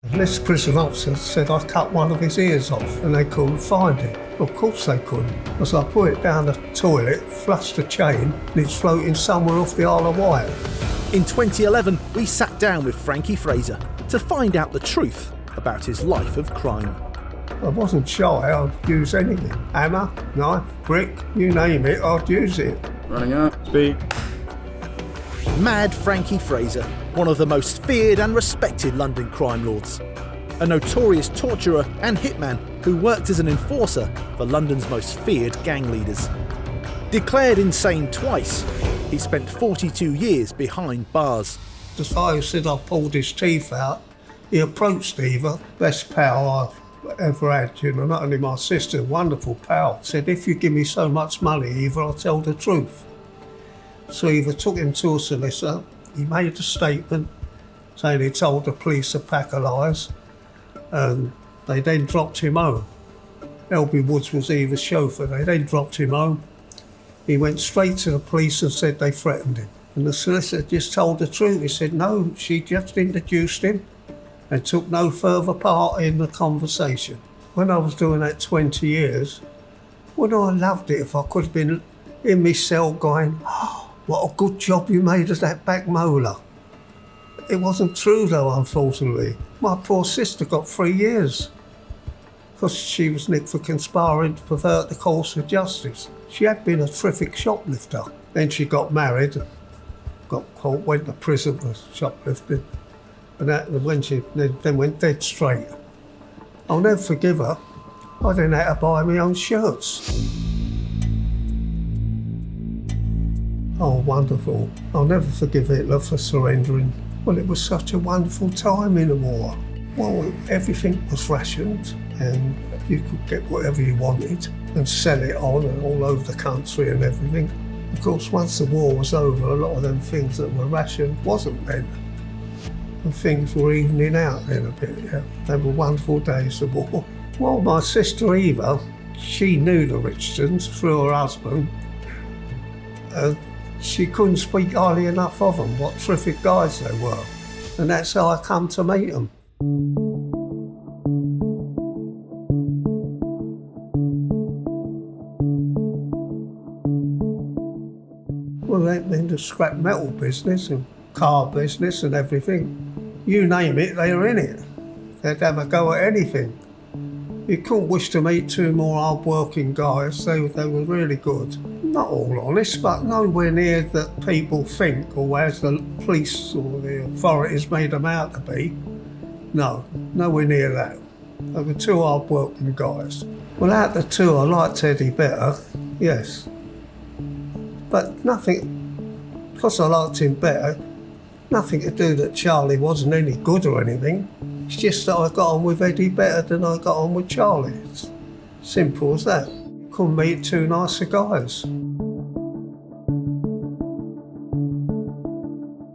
This prison officer said I cut one of his ears off and they couldn't find it. Of course they couldn't, because I put it down the toilet, flushed the chain, and it's floating somewhere off the Isle of Wight. In 2011, we sat down with Frankie Fraser to find out the truth about his life of crime. I wasn't shy, I'd use anything. Hammer, knife, brick, you name it, I'd use it. Running up, speed. Mad Frankie Fraser, one of the most feared and respected London crime lords. A notorious torturer and hitman who worked as an enforcer for London's most feared gang leaders. Declared insane twice, he spent 42 years behind bars. The guy who said I pulled his teeth out, he approached Eva, best pal I've ever had, you know, not only my sister, wonderful pal, said, if you give me so much money, Eva, I'll tell the truth. So Eva took him to a solicitor, he made a statement saying he told the police a pack of lies, and they then dropped him home. L.B. Woods was Eva's chauffeur, they then dropped him home. He went straight to the police and said they threatened him. And the solicitor just told the truth. He said, no, she just introduced him and took no further part in the conversation. When I was doing that 20 years, wouldn't I loved it if I could have been in my cell going, oh, what a good job you made of that back molar. It wasn't true though, unfortunately. My poor sister got 3 years because she was nicked for conspiring to pervert the course of justice. She had been a terrific shoplifter. Then she got married, got caught, went to prison for shoplifting, and that, when she then went dead straight. I'll never forgive her. I didn't have to buy my own shirts. Oh, wonderful. I'll never forgive Hitler for surrendering. Well, it was such a wonderful time in the war. Well, everything was rationed and you could get whatever you wanted and sell it on and all over the country and everything. Of course, once the war was over, a lot of them things that were rationed wasn't then. And things were evening out then a bit, yeah. They were wonderful days of war. Well, my sister Eva, she knew the Richardsons through her husband. She couldn't speak highly enough of them, what terrific guys they were. And that's how I come to meet them. Well, they're in the scrap metal business and car business and everything. You name it, they were in it. They'd have a go at anything. You couldn't wish to meet two more hard-working guys. They were really good. Not all honest, but nowhere near that people think, or as the police or the authorities made them out to be. No, nowhere near that. They were two hard-working guys. Well, out of the two, I liked Eddie better, yes. But nothing, because I liked him better, nothing to do that Charlie wasn't any good or anything. It's just that I got on with Eddie better than I got on with Charlie. It's simple as that. Couldn't meet two nicer guys.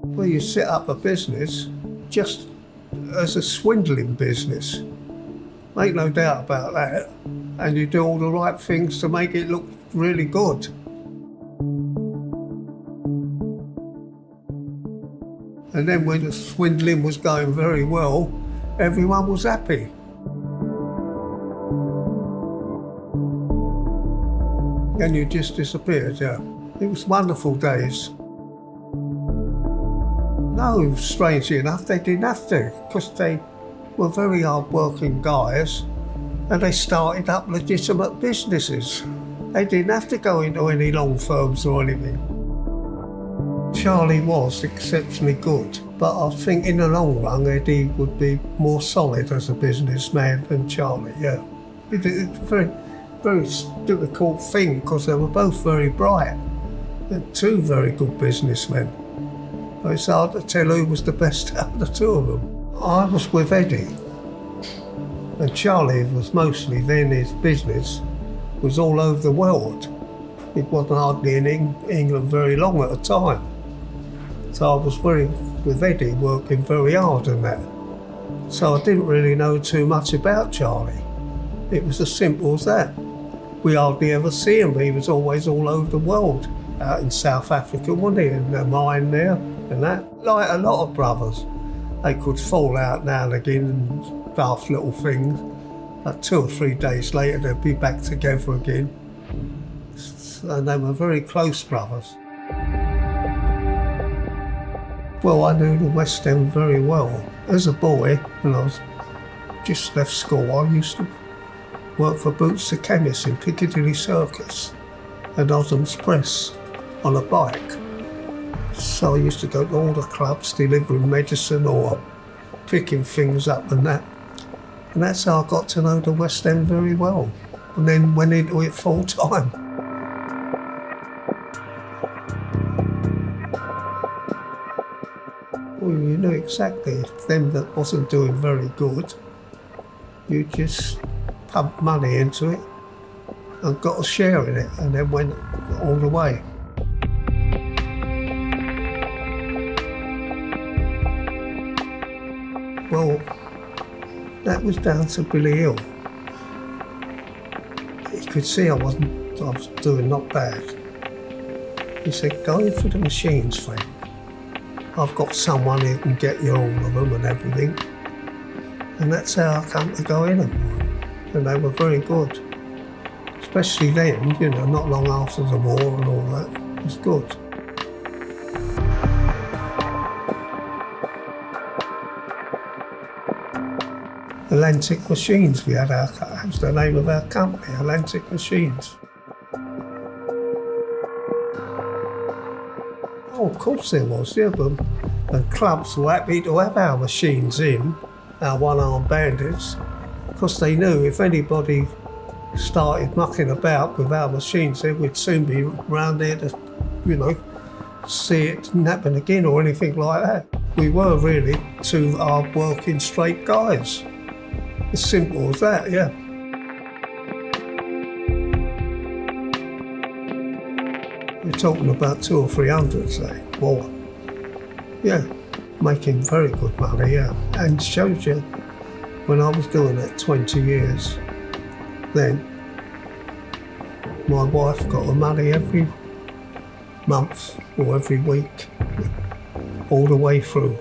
Well, you set up a business just as a swindling business. Make no doubt about that. And you do all the right things to make it look really good. And then when the swindling was going very well, everyone was happy. And you just disappeared, yeah. It was wonderful days. No, strangely enough, they didn't have to, because they were very hard-working guys, and they started up legitimate businesses. They didn't have to go into any long firms or anything. Charlie was exceptionally good, but I think in the long run, Eddie would be more solid as a businessman than Charlie, yeah. It's a very difficult thing, because they were both very bright. They're two very good businessmen. It's hard to tell who was the best out of the two of them. I was with Eddie, and Charlie was mostly, then his business was all over the world. It wasn't hardly in England very long at the time. So I was with Eddie, working very hard on that. So I didn't really know too much about Charlie. It was as simple as that. We hardly ever see him. He was always all over the world, out in South Africa, wasn't he, in the mine there and that. Like a lot of brothers. They could fall out now and again and daft little things, but 2 or 3 days later they'd be back together again. And they were very close brothers. Well, I knew the West End very well. As a boy, when I was just left school, I used to work for Boots the Chemist in Piccadilly Circus and Oddham's Press on a bike. So I used to go to all the clubs delivering medicine or picking things up and that. And that's how I got to know the West End very well. And then went into it full time. Well, you knew exactly them that wasn't doing very good. You just pumped money into it and got a share in it and then went all the way. Well, that was down to Billy Hill. He could see I was doing not bad. He said, go in for the machines, Frank. I've got someone who can get you all of them and everything. And that's how I come to go in them. And they were very good. Especially then, you know, not long after the war and all that. It was good. Atlantic Machines, that was the name of our company, Atlantic Machines. Oh, of course there was, yeah, but the clubs were happy to have our machines in, our one-armed bandits, because they knew if anybody started mucking about with our machines, they would soon be round there to, you know, see it didn't happen again or anything like that. We were really 2 hard-working, straight guys. As simple as that, yeah. We're talking about 200 or 300, say, more. Yeah, making very good money, yeah. And shows you, when I was doing it 20 years, then my wife got the money every month or every week, all the way through.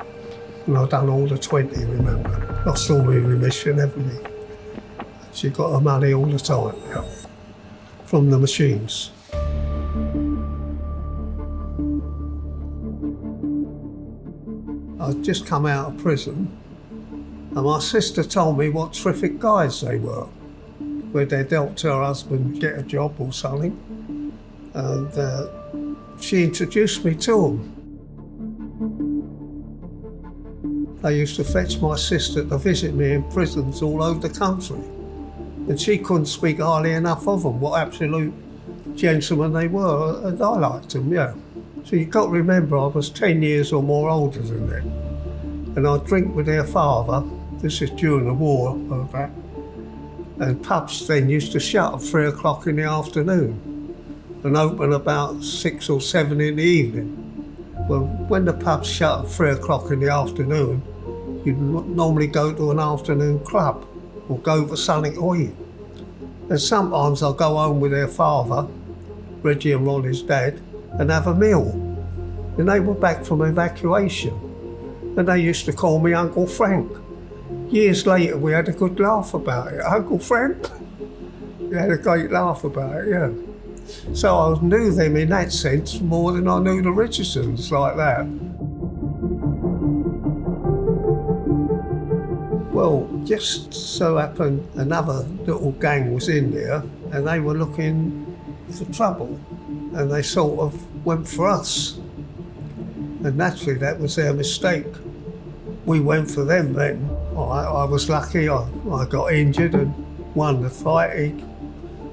And I'd done all the 20, remember. Lost all my remission, everything. She got her money all the time, yeah, from the machines. I'd just come out of prison, and my sister told me what terrific guys they were, where they'd helped her husband get a job or something, and she introduced me to them. They used to fetch my sister to visit me in prisons all over the country. And she couldn't speak highly enough of them, what absolute gentlemen they were, and I liked them, yeah. So you've got to remember I was 10 years or more older than them. And I'd drink with their father, this is during the war, of that. And pubs then used to shut at 3 o'clock in the afternoon and open about 6 or 7 in the evening. Well, when the pubs shut at 3 o'clock in the afternoon, you'd normally go to an afternoon club or go for something to eat. And sometimes I'll go home with their father, Reggie and Ronnie's dad, and have a meal. And they were back from evacuation. And they used to call me Uncle Frank. Years later, we had a good laugh about it. Uncle Frank? We had a great laugh about it, yeah. So I knew them in that sense more than I knew the Richardsons, like that. Well, just so happened another little gang was in there and they were looking for trouble and they sort of went for us. And naturally that was their mistake. We went for them then. I was lucky, I got injured and won the fight. He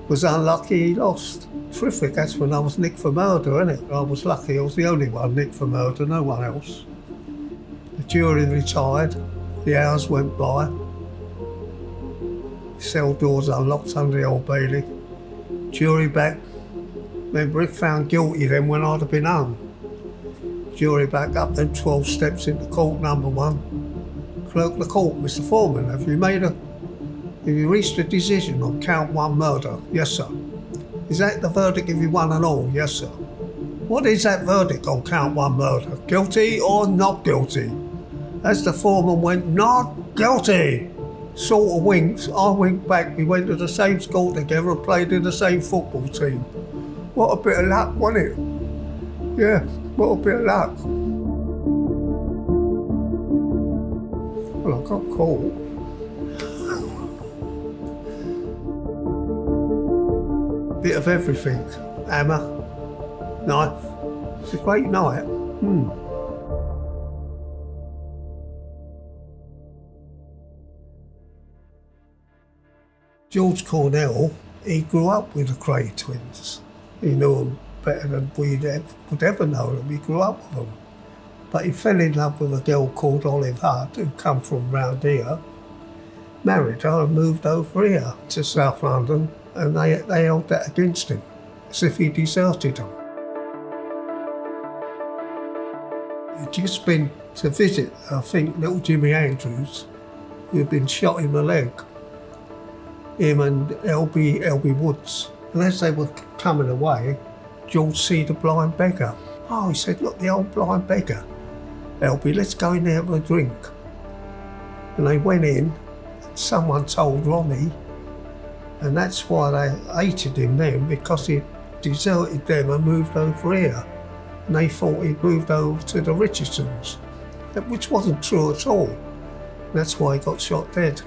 was unlucky, he lost. Terrific, that's when I was nicked for murder, innit? I was lucky, I was the only one nicked for murder, no one else. The jury retired. The hours went by. Cell doors unlocked under the Old Bailey. Jury back. Remember, it found guilty then when I'd have been hung. Jury back up them 12 steps into court number 1. Clerk of the court, Mr. Foreman, have you reached a decision on count 1 murder? Yes, sir. Is that the verdict of you one and all? Yes, sir. What is that verdict on count 1 murder? Guilty or not guilty? As the foreman went, "Not guilty," sort of winked, I winked back. We went to the same school together and played in the same football team. What a bit of luck, wasn't it? Yeah, what a bit of luck. Well, I got caught. Bit of everything. Hammer, knife. It's a great night. George Cornell, he grew up with the Kray twins. He knew them better than we would ever know them. He grew up with them. But he fell in love with a girl called Olive Hudd, who come from round here, married her and moved over here to South London, and they held that against him, as if he deserted them. He'd just been to visit, I think, little Jimmy Andrews, who'd been shot in the leg. Him and LB Woods. And as they were coming away, George see the blind beggar. Oh, he said, "Look, the old blind beggar. LB, let's go in there for a drink." And they went in, and someone told Ronnie, and that's why they hated him then, because he deserted them and moved over here. And they thought he'd moved over to the Richardsons, which wasn't true at all. That's why he got shot dead.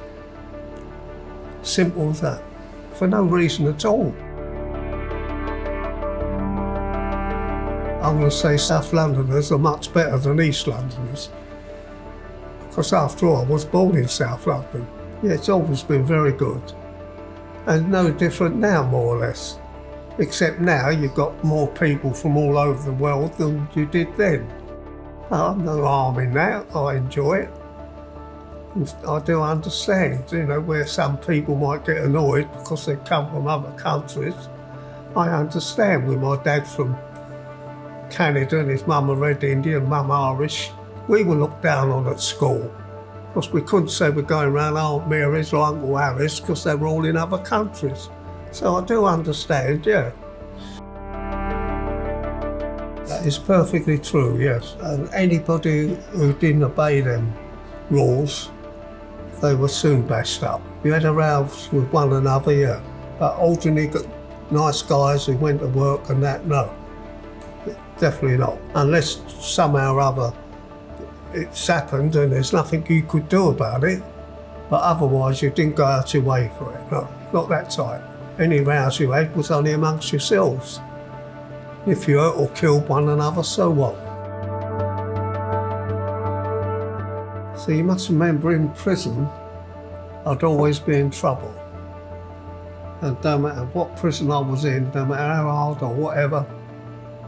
Simple as that, for no reason at all. I'm going to say South Londoners are much better than East Londoners, because after all, I was born in South London. Yeah, it's always been very good. And no different now, more or less. Except now you've got more people from all over the world than you did then. No harm in that, I enjoy it. I do understand, where some people might get annoyed because they come from other countries. I understand, with my dad from Canada and his mum a Red Indian, mum Irish. We were looked down on at school because we couldn't say we're going around Aunt Mary's or Uncle Harry's because they were all in other countries. So I do understand, yeah. That is perfectly true, yes. And anybody who didn't obey them rules, they were soon bashed up. You had a rows with one another, yeah. But ordinary nice guys who went to work and that, no. Definitely not. Unless somehow or other it's happened and there's nothing you could do about it. But otherwise you didn't go out your way for it, no, not that type. Any rows you had was only amongst yourselves. If you hurt or killed one another, so what? So you must remember, in prison, I'd always be in trouble. And no matter what prison I was in, no matter how hard or whatever,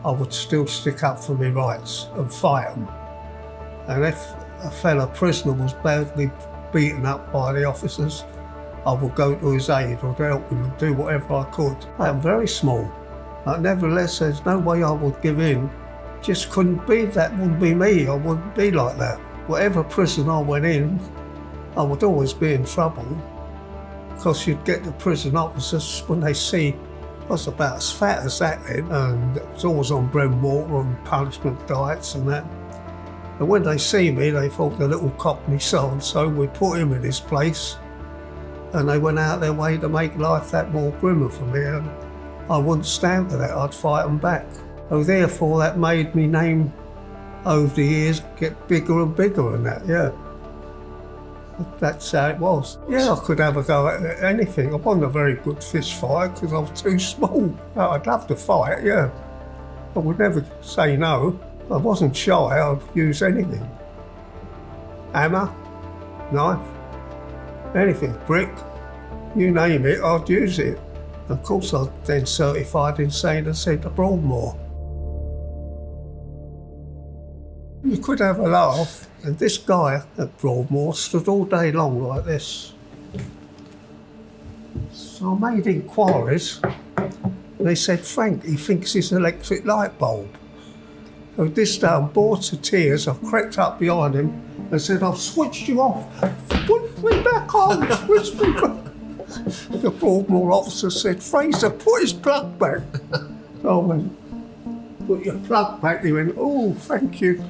I would still stick up for my rights and fight them. And if a fellow prisoner was badly beaten up by the officers, I would go to his aid or to help him and do whatever I could. I am very small, but nevertheless there's no way I would give in. Just couldn't be, that wouldn't be me, I wouldn't be like that. Whatever prison I went in, I would always be in trouble, because you'd get the prison officers, when they see I was about as fat as that then, and it was always on Broadmoor and punishment diets and that. And when they see me, they thought the little cockney so-and-so, we put him in his place, and they went out their way to make life that more grimmer for me, and I wouldn't stand for that, I'd fight them back. So therefore that made me name over the years get bigger and bigger and that, yeah. That's how it was. Yeah, I could have a go at anything. I wasn't a very good fist fighter because I was too small. I'd love to fight, yeah. I would never say no. I wasn't shy, I'd use anything. Hammer, knife, anything, brick, you name it, I'd use it. Of course I was then certified insane and sent to Broadmoor. You could have a laugh, and this guy at Broadmoor stood all day long like this. So I made inquiries, and they said, "Frank, he thinks it's an electric light bulb." So this day, I'm bored to tears, I crept up behind him and said, "I've switched you off. Put me back on, switch me back." The Broadmoor officer said, "Fraser, put his plug back." So I went, "Put your plug back." He went, "Oh, thank you."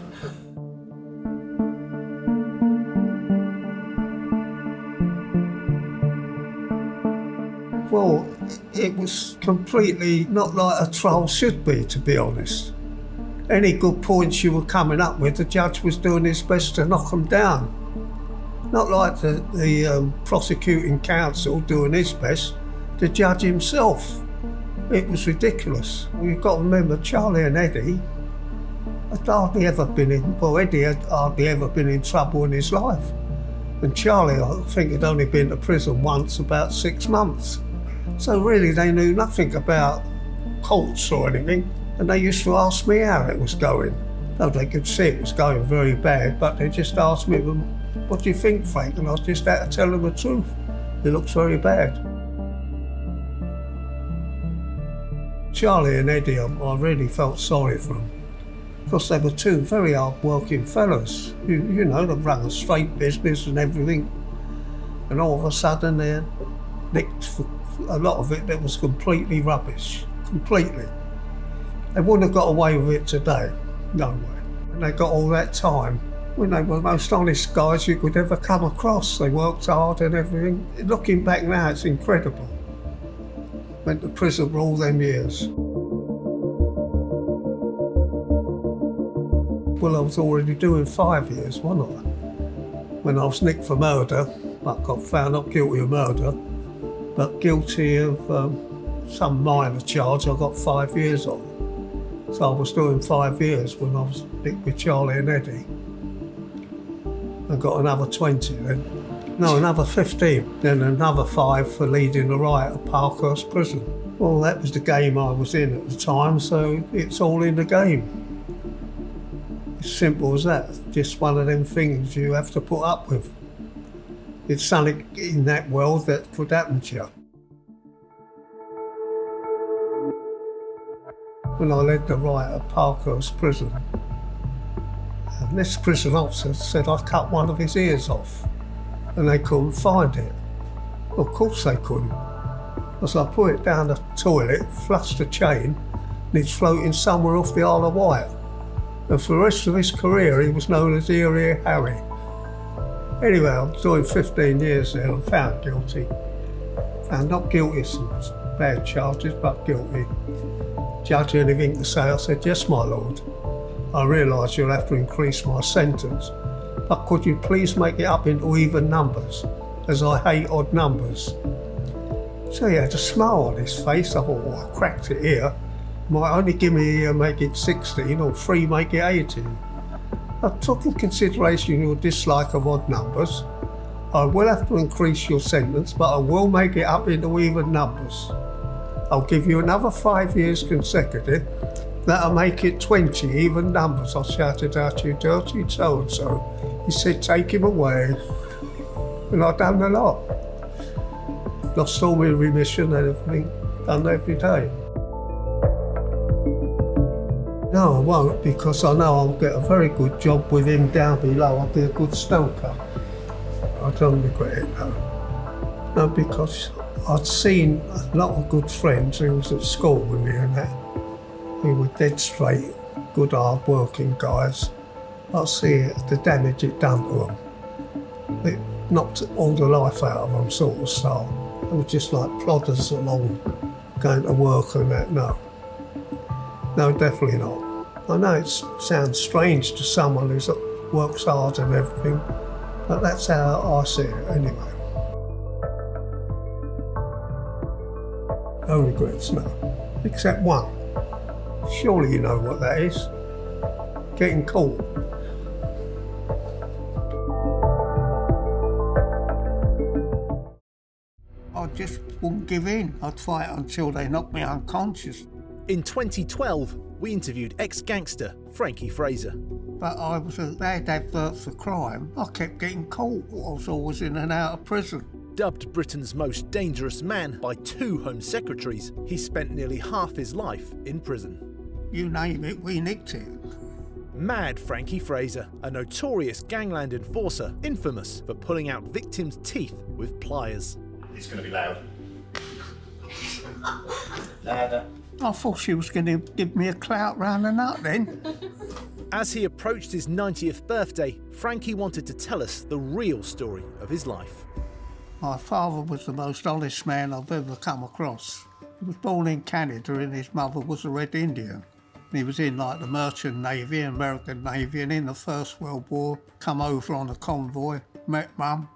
Well, it was completely not like a trial should be, to be honest. Any good points you were coming up with, the judge was doing his best to knock them down. Not like the prosecuting counsel doing his best, the judge himself. It was ridiculous. You've got to remember, Charlie and Eddie had hardly ever been in, well, Eddie had hardly ever been in trouble in his life. And Charlie, I think, had only been to prison once, about 6 months. So really, they knew nothing about courts or anything. And they used to ask me how it was going. Though they could see it was going very bad, but they just asked me, well, what do you think, Frank? And I just had to tell them the truth. It looks very bad. Charlie and Eddie, I really felt sorry for them. Because they were two very hard-working fellas. You know, they run a straight business and everything. And all of a sudden they're nicked for a lot of it that was completely rubbish. Completely. They wouldn't have got away with it today. No way. And they got all that time when they were the most honest guys you could ever come across. They worked hard and everything. Looking back now, it's incredible. Went to prison for all them years. Well, I was already doing 5 years, wasn't I? When I was nicked for murder, but got found not guilty of murder, but guilty of some minor charge I got 5 years on. So I was doing 5 years when I was nicked with Charlie and Eddie. I got another 20 then. No, another 15. Then another 5 for leading the riot at Parkhurst Prison. Well, that was the game I was in at the time, so it's all in the game. It's simple as that. Just one of them things you have to put up with. It's something in that world that could happen to you. When I led the riot at Parkhurst Prison, and this prison officer said I cut one of his ears off and they couldn't find it. Of course they couldn't. As I put it down the toilet, flushed the chain, and it's floating somewhere off the Isle of Wight. And for the rest of his career he was known as Ear Harry. Anyway, I was doing 15 years there and found guilty. Found not guilty of some bad charges, but guilty. Judge, anything to say? I said, yes, my lord. I realise you'll have to increase my sentence, but could you please make it up into even numbers, as I hate odd numbers. So he had a smile on his face. I thought, well, I cracked it here. Might only give me make it 16 or 3 make it 18. I took in consideration your dislike of odd numbers. I will have to increase your sentence, but I will make it up into even numbers. I'll give you another 5 years consecutive. That'll make it 20 even numbers. I shouted out, you dirty so-and-so. He said, take him away. And I've done a lot. Lost all my remission and everything, done every day. No, I won't, because I know I'll get a very good job with him down below. I'll be a good stoker. I don't regret it, no. No, because I'd seen a lot of good friends who was at school with me and that, who were dead straight, good hard-working guys. I see the damage it done to them. It knocked all the life out of them, sort of style. They were just like plodders along, going to work and that, no. No, definitely not. I know it sounds strange to someone who works hard and everything, but that's how I see it anyway. No regrets, no. Except one. Surely you know what that is. Getting caught. I just wouldn't give in. I'd fight until they knocked me unconscious. In 2012, we interviewed ex-gangster Frankie Fraser. But I was a bad advert for crime. I kept getting caught. I was always in and out of prison. Dubbed Britain's most dangerous man by 2 Home Secretaries, he spent nearly half his life in prison. You name it, we nicked it. Mad Frankie Fraser, a notorious gangland enforcer, infamous for pulling out victims' teeth with pliers. It's going to be loud. Louder. I thought she was going to give me a clout round the nut then. As he approached his 90th birthday, Frankie wanted to tell us the real story of his life. My father was the most honest man I've ever come across. He was born in Canada and his mother was a Red Indian. He was in like the Merchant Navy, American Navy, and in the First World War, come over on a convoy, met Mum.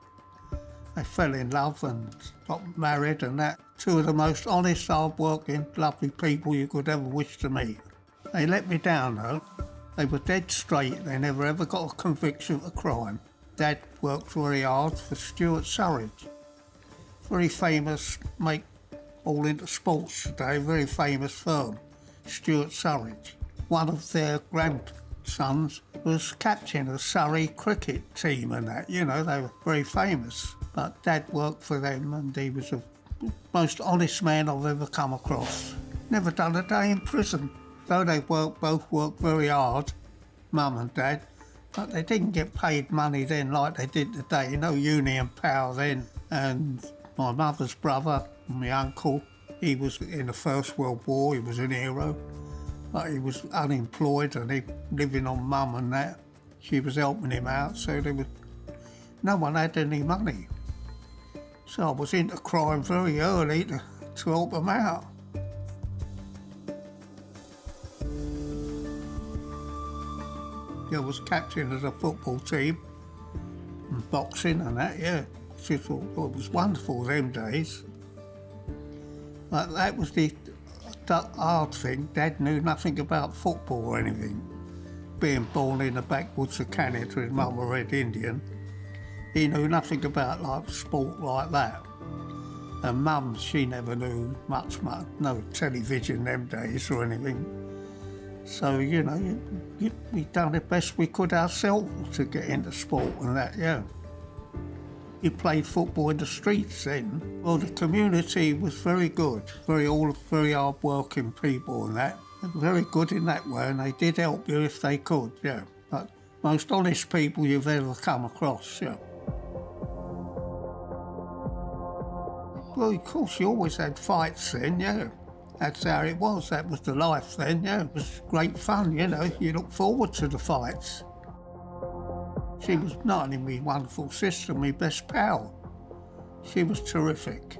They fell in love and got married and that. Two of the most honest, hard-working, lovely people you could ever wish to meet. They let me down though. They were dead straight. They never ever got a conviction for crime. Dad worked very hard for Stuart Surridge. Very famous, make all into sports today, very famous firm, Stuart Surridge. One of their grandsons was captain of Surrey cricket team and that, you know, they were very famous. But Dad worked for them and he was the most honest man I've ever come across. Never done a day in prison. Though they both worked very hard, Mum and Dad, but they didn't get paid money then like they did today. No union power then. And my mother's brother, my uncle, he was in the First World War, he was an hero. But he was unemployed and he living on Mum and that. She was helping him out, so no one had any money. So I was into crime very early to help them out. I was captain of the football team and boxing and that, yeah. She thought it was wonderful them days. But that was the hard thing. Dad knew nothing about football or anything. Being born in the backwoods of Canada and Mum a Red Indian, he knew nothing about like sport like that. And Mum, she never knew much, no television them days or anything. So, you know, we done the best we could ourselves to get into sport and that, yeah. We played football in the streets then. Well, the community was very good, very hard-working people and that. They were very good in that way and they did help you if they could, yeah. But most honest people you've ever come across, yeah. Well, of course, you always had fights then, yeah. That's how it was, that was the life then, yeah. It was great fun, you know, you look forward to the fights. She was not only my wonderful sister, my best pal. She was terrific.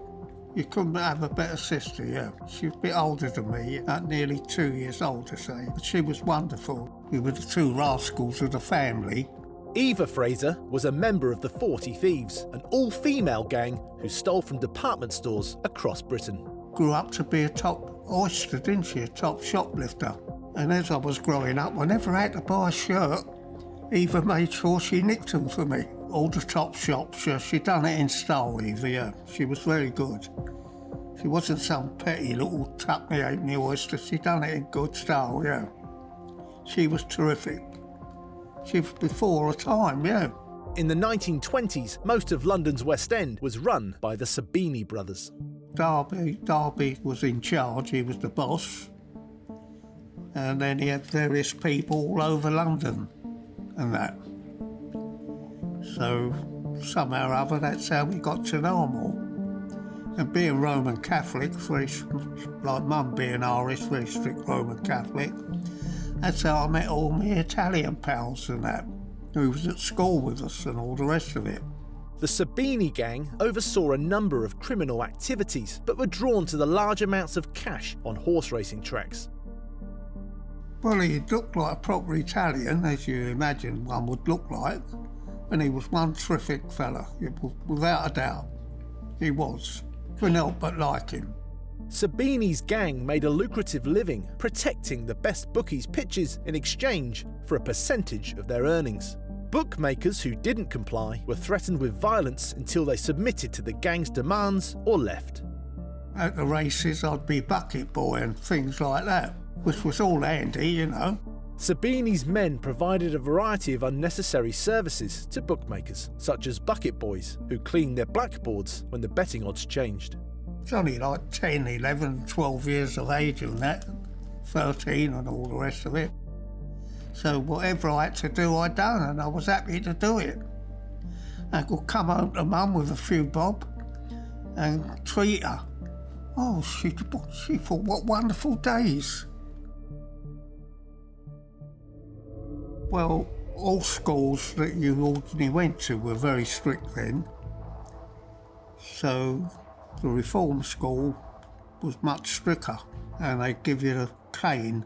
You couldn't have a better sister, yeah. She was a bit older than me, nearly 2 years older, say. But she was wonderful. We were the two rascals of the family. Eva Fraser was a member of the 40 Thieves, an all-female gang who stole from department stores across Britain. Grew up to be a top oyster, didn't she? A top shoplifter. And as I was growing up, I never had to buy a shirt. Eva made sure she nicked them for me. All the top shops, she done it in style, Eva, yeah. She was very good. She wasn't some petty little tuck-me-halfpenny oyster. She done it in good style, yeah. She was terrific. She was before her time, yeah. In the 1920s, most of London's West End was run by the Sabini brothers. Darby was in charge, he was the boss. And then he had various people all over London and that. So somehow or other, that's how we got to know them all. And being Roman Catholic, like Mum being Irish, very strict Roman Catholic, that's how I met all my Italian pals and that, who was at school with us and all the rest of it. The Sabini gang oversaw a number of criminal activities, but were drawn to the large amounts of cash on horse racing tracks. Well, he looked like a proper Italian, as you imagine one would look like, and he was one terrific fella, without a doubt. He was. Couldn't help but like him. Sabini's gang made a lucrative living protecting the best bookies' pitches in exchange for a percentage of their earnings. Bookmakers who didn't comply were threatened with violence until they submitted to the gang's demands or left. At the races, I'd be bucket boy and things like that, which was all handy, you know. Sabini's men provided a variety of unnecessary services to bookmakers, such as bucket boys who cleaned their blackboards when the betting odds changed. It's only like 10, 11, 12 years of age and that, 13 and all the rest of it. So whatever I had to do, I done, and I was happy to do it. I could come home to Mum with a few bob and treat her. Oh, she thought, what wonderful days. Well, all schools that you ordinarily went to were very strict then. So the reform school was much stricter, and they give you the cane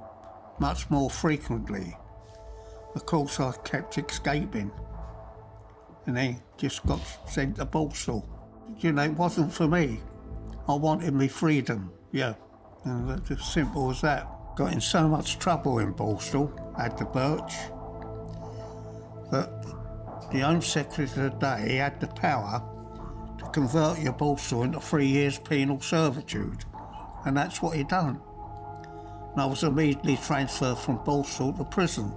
much more frequently. Of course, I kept escaping, and then just got sent to Borstal. You know, it wasn't for me. I wanted me freedom, yeah, and that's as simple as that. Got in so much trouble in Borstal, at the Birch, that the Home Secretary of the day had the power to convert your Borstal into 3 years penal servitude, and that's what he done. And I was immediately transferred from Borstal to prison,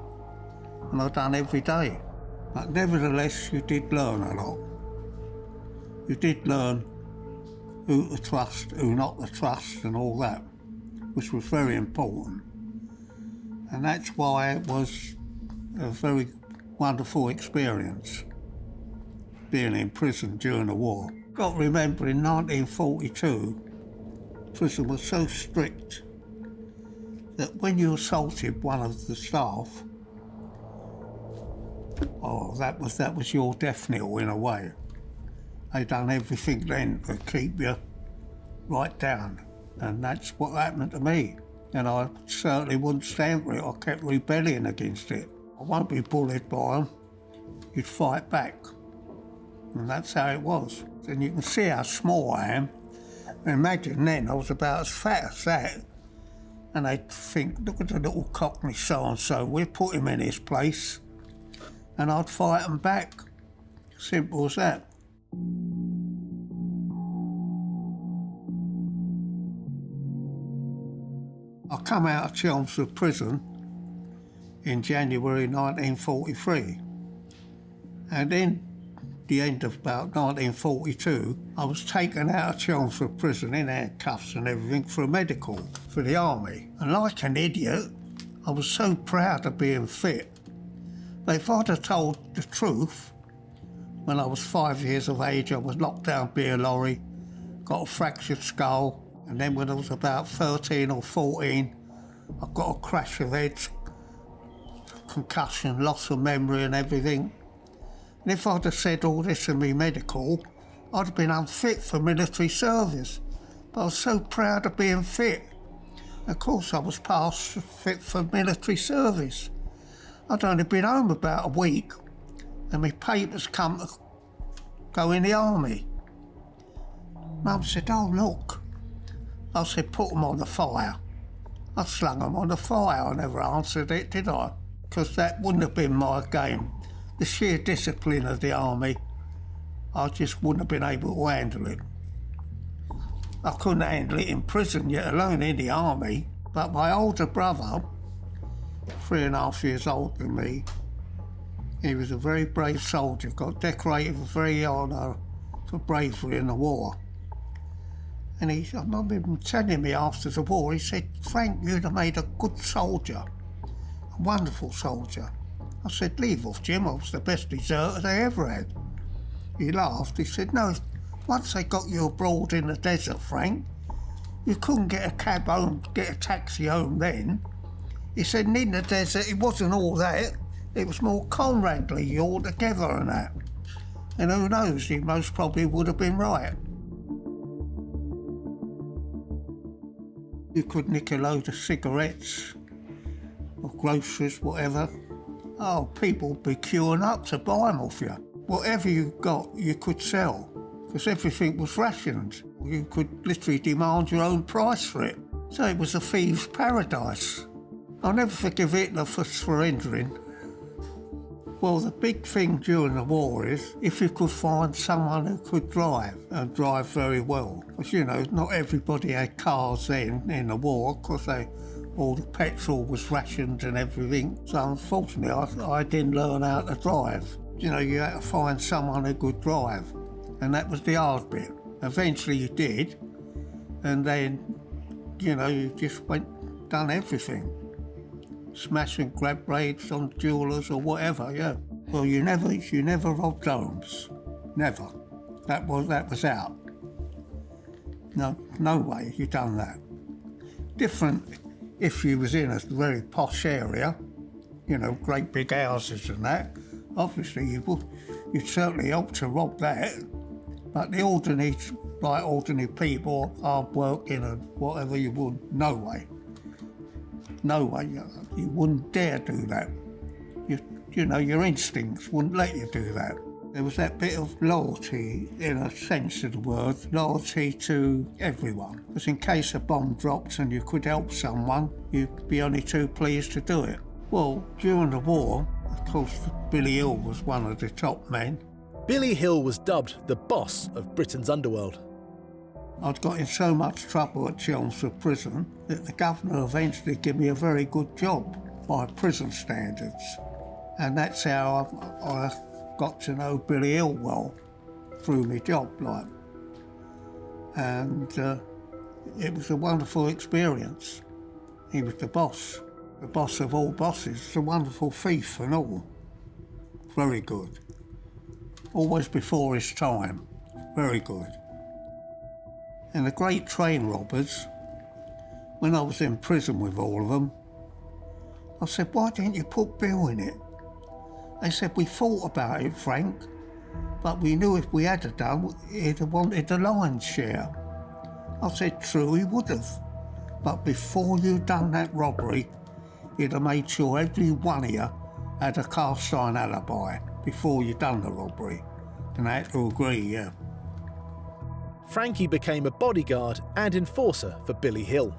and I done every day. But nevertheless, you did learn a lot. You did learn who to trust, who not to trust, and all that, which was very important. And that's why it was a very wonderful experience, being in prison during the war. Got to remember, in 1942, prison was so strict that when you assaulted one of the staff, that was your death knell in a way. They done everything then to keep you right down, and that's what happened to me. And I certainly wouldn't stand for it. I kept rebelling against it. I won't be bullied by them. You'd fight back, and that's how it was. And you can see how small I am. Imagine then I was about as fat as that, and they'd think, look at the little cockney so-and-so, we'll put him in his place, and I'd fight them back. Simple as that. I come out of Chelmsford prison in January 1943, and in the end of about 1942, I was taken out of Chelmsford prison in handcuffs and everything for a medical for the army. And like an idiot, I was so proud of being fit. But if I'd have told the truth, when I was 5 years of age, I was knocked down by a lorry, got a fractured skull, and then when I was about 13 or 14, I got a crash of heads, concussion, loss of memory and everything. And if I'd have said all this in me medical, I'd have been unfit for military service. But I was so proud of being fit. Of course I was passed fit for military service. I'd only been home about a week, and my papers come to go in the army. Mum said, oh look. I said, put them on the fire. I slung them on the fire. I never answered it, did I? Because that wouldn't have been my game. The sheer discipline of the army, I just wouldn't have been able to handle it. I couldn't handle it in prison, yet alone in the army. But my older brother, 3.5 years older than me, he was a very brave soldier, got decorated with very honour for bravery in the war. And I remember him telling me after the war, he said, Frank, you'd have made a good soldier, a wonderful soldier. I said, leave off, Jim, I was the best deserter they ever had. He laughed, he said, no, once they got you abroad in the desert, Frank, you couldn't get a cab home, get a taxi home then. He said, and in the desert, it wasn't all that, it was more comradely all together and that. And who knows, he most probably would have been right. You could nick a load of cigarettes or groceries, whatever. Oh, people would be queuing up to buy them off you. Whatever you got, you could sell, because everything was rationed. You could literally demand your own price for it. So it was a thieves' paradise. I'll never forgive Hitler for surrendering. Well, the big thing during the war is if you could find someone who could drive, and drive very well. Because, you know, not everybody had cars then in the war, because all the petrol was rationed and everything. So unfortunately, I didn't learn how to drive. You know, you had to find someone who could drive, and that was the hard bit. Eventually you did, and then, you know, you just done everything. Smash and grab raids on jewellers or whatever, yeah. Well, you never robbed homes. Never. That was out. No way you done that. Different if you was in a very posh area, you know, great big houses and that. Obviously you'd certainly hope to rob that. But the ordinary, like ordinary people, hard working and whatever you would, no way. No way, you wouldn't dare do that. You know, your instincts wouldn't let you do that. There was that bit of loyalty, in a sense of the word, loyalty to everyone. Because in case a bomb dropped and you could help someone, you'd be only too pleased to do it. Well, during the war, of course, Billy Hill was one of the top men. Billy Hill was dubbed the boss of Britain's underworld. I'd got in so much trouble at Chelmsford Prison that the governor eventually gave me a very good job by prison standards. And that's how I got to know Billy Hill well, through my job, like. And it was a wonderful experience. He was the boss of all bosses, a wonderful thief and all. Very good. Always before his time, very good. And the great train robbers, when I was in prison with all of them, I said, why didn't you put Bill in it? They said, we thought about it, Frank, but we knew if we had done, he'd have wanted the lion's share. I said, true, he would have. But before you'd done that robbery, he'd have made sure every one of you had a cast iron alibi before you'd done the robbery. And I had to agree, yeah. Frankie became a bodyguard and enforcer for Billy Hill.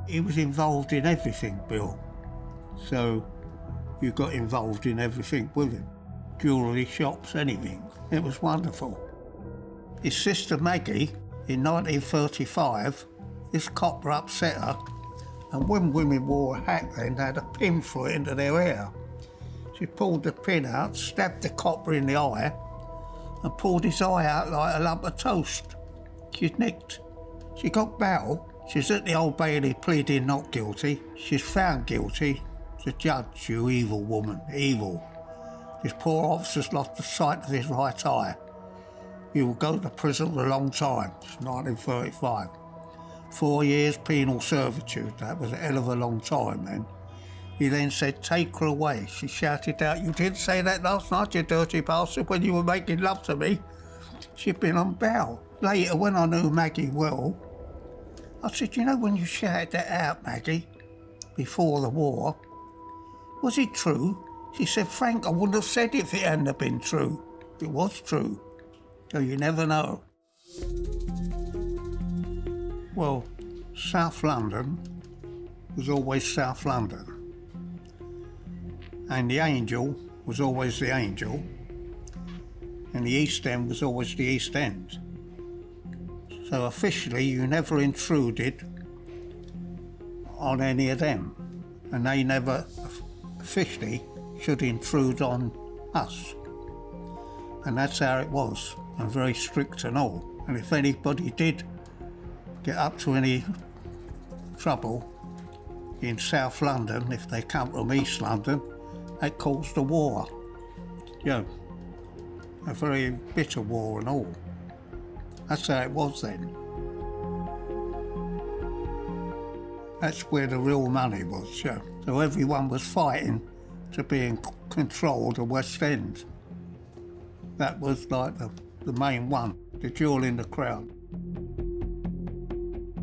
He was involved in everything, Bill. So you got involved in everything with him. Jewellery shops, anything. It was wonderful. His sister Maggie, in 1935, this copper upset her, and when women wore a hat then, they had a pin through it into their hair. She pulled the pin out, stabbed the copper in the eye, and pulled his eye out like a lump of toast. She's nicked. She got bail. She's at the Old Bailey pleading not guilty. She's found guilty. The judge, you evil woman, evil. This poor officer's lost the sight of his right eye. He will go to prison for a long time. It's 1935. 4 years penal servitude. That was a hell of a long time then. He then said, take her away. She shouted out, you didn't say that last night, you dirty bastard, when you were making love to me. She'd been on bail. Later, when I knew Maggie well, I said, you know when you shouted that out, Maggie, before the war, was it true? She said, Frank, I wouldn't have said it if it hadn't have been true. It was true. So you never know. Well, South London was always South London. And the Angel was always the Angel. And the East End was always the East End. So officially you never intruded on any of them. And they never officially should intrude on us. And that's how it was, and very strict and all. And if anybody did get up to any trouble in South London, if they come from East London, that caused a war. You know, a very bitter war and all. That's how it was then. That's where the real money was, yeah. So everyone was fighting to be in control of the West End. That was like the main one, the jewel in the crown.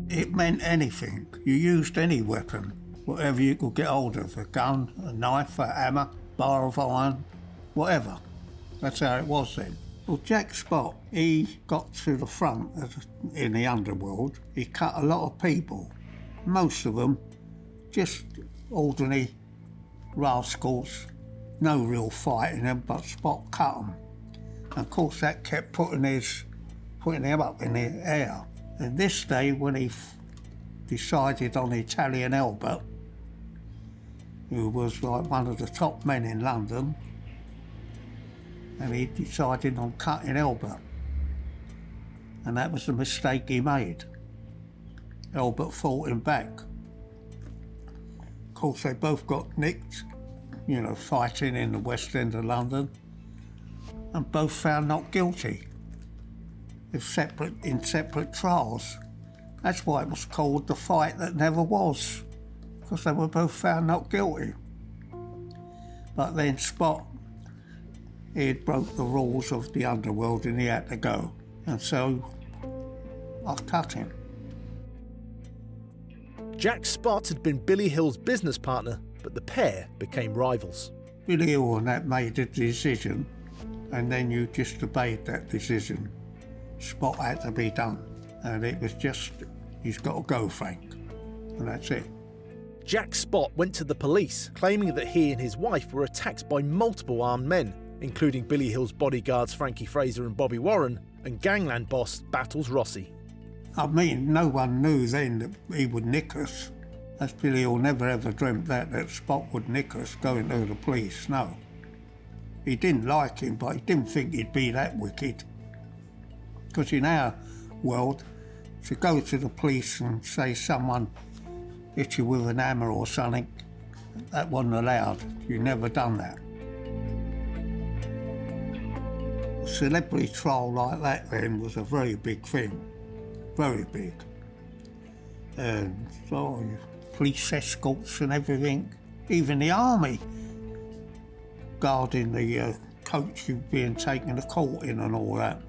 It meant anything. You used any weapon, whatever you could get hold of, a gun, a knife, a hammer, bar of iron, whatever. That's how it was then. Well, Jack Spot, he got to the front in the underworld. He cut a lot of people, most of them just ordinary rascals, no real fight in them, but Spot cut them. And of course that kept putting him up in the air. And this day when he decided on Italian Albert, who was like one of the top men in London, and he decided on cutting Albert. And that was the mistake he made. Albert fought him back. Of course they both got nicked, you know, fighting in the West End of London, and both found not guilty in separate trials. That's why it was called the fight that never was, because they were both found not guilty. But then Spot he had broke the rules of the Underworld and he had to go. And so I cut him. Jack Spott had been Billy Hill's business partner, but the pair became rivals. Billy Hill and that made a decision, and then you just obeyed that decision. Spot had to be done, and it was just, he's got to go, Frank, and that's it. Jack Spott went to the police, claiming that he and his wife were attacked by multiple armed men, including Billy Hill's bodyguards Frankie Fraser and Bobby Warren, and Gangland boss Battles Rossi. I mean, no one knew then that he would nick us. As Billy Hill never ever dreamt that Spot would nick us going to the police, no. He didn't like him, but he didn't think he'd be that wicked. Because in our world, to go to the police and say someone hit you with an hammer or something, that wasn't allowed. You never done that. A celebrity trial like that then was a very big thing, very big. And so police escorts and everything, even the army guarding the coach you being taken to court in and all that.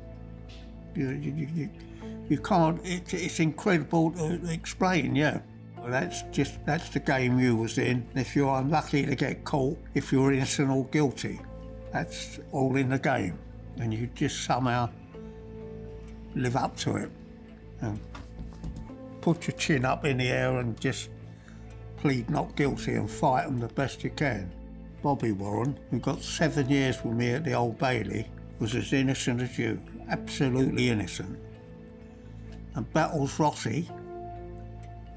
You can't, it's incredible to explain, yeah. Well, that's the game you was in. If you're unlucky to get caught, if you're innocent or guilty, that's all in the game. And you just somehow live up to it and put your chin up in the air and just plead not guilty and fight them the best you can. Bobby Warren, who got 7 years with me at the Old Bailey, was as innocent as you, absolutely innocent. And Battles Rossi,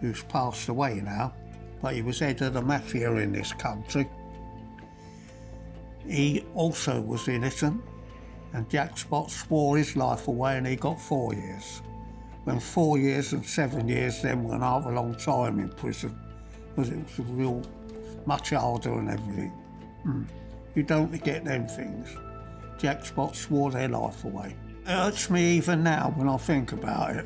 who's passed away now, but he was head of the mafia in this country, he also was innocent, and Jack Spott swore his life away and he got 4 years. When 4 years and 7 years then were an awful long time in prison, because it was real much harder and everything. You don't get them things. Jack Spott swore their life away. It hurts me even now when I think about it.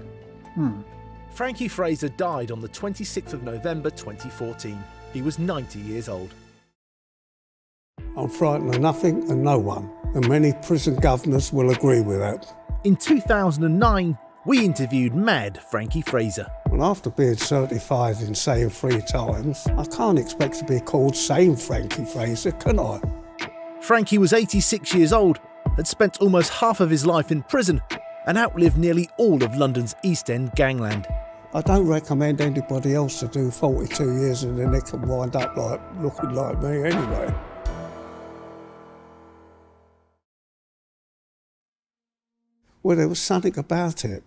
Frankie Fraser died on the 26th of November 2014. He was 90 years old. I'm frightened of nothing and no one, and many prison governors will agree with that. In 2009, we interviewed Mad Frankie Fraser. Well, after being certified insane 3 times, I can't expect to be called sane Frankie Fraser, can I? Frankie was 86 years old, had spent almost half of his life in prison, and outlived nearly all of London's East End gangland. I don't recommend anybody else to do 42 years and then they can wind up looking like me anyway. Well, there was something about it.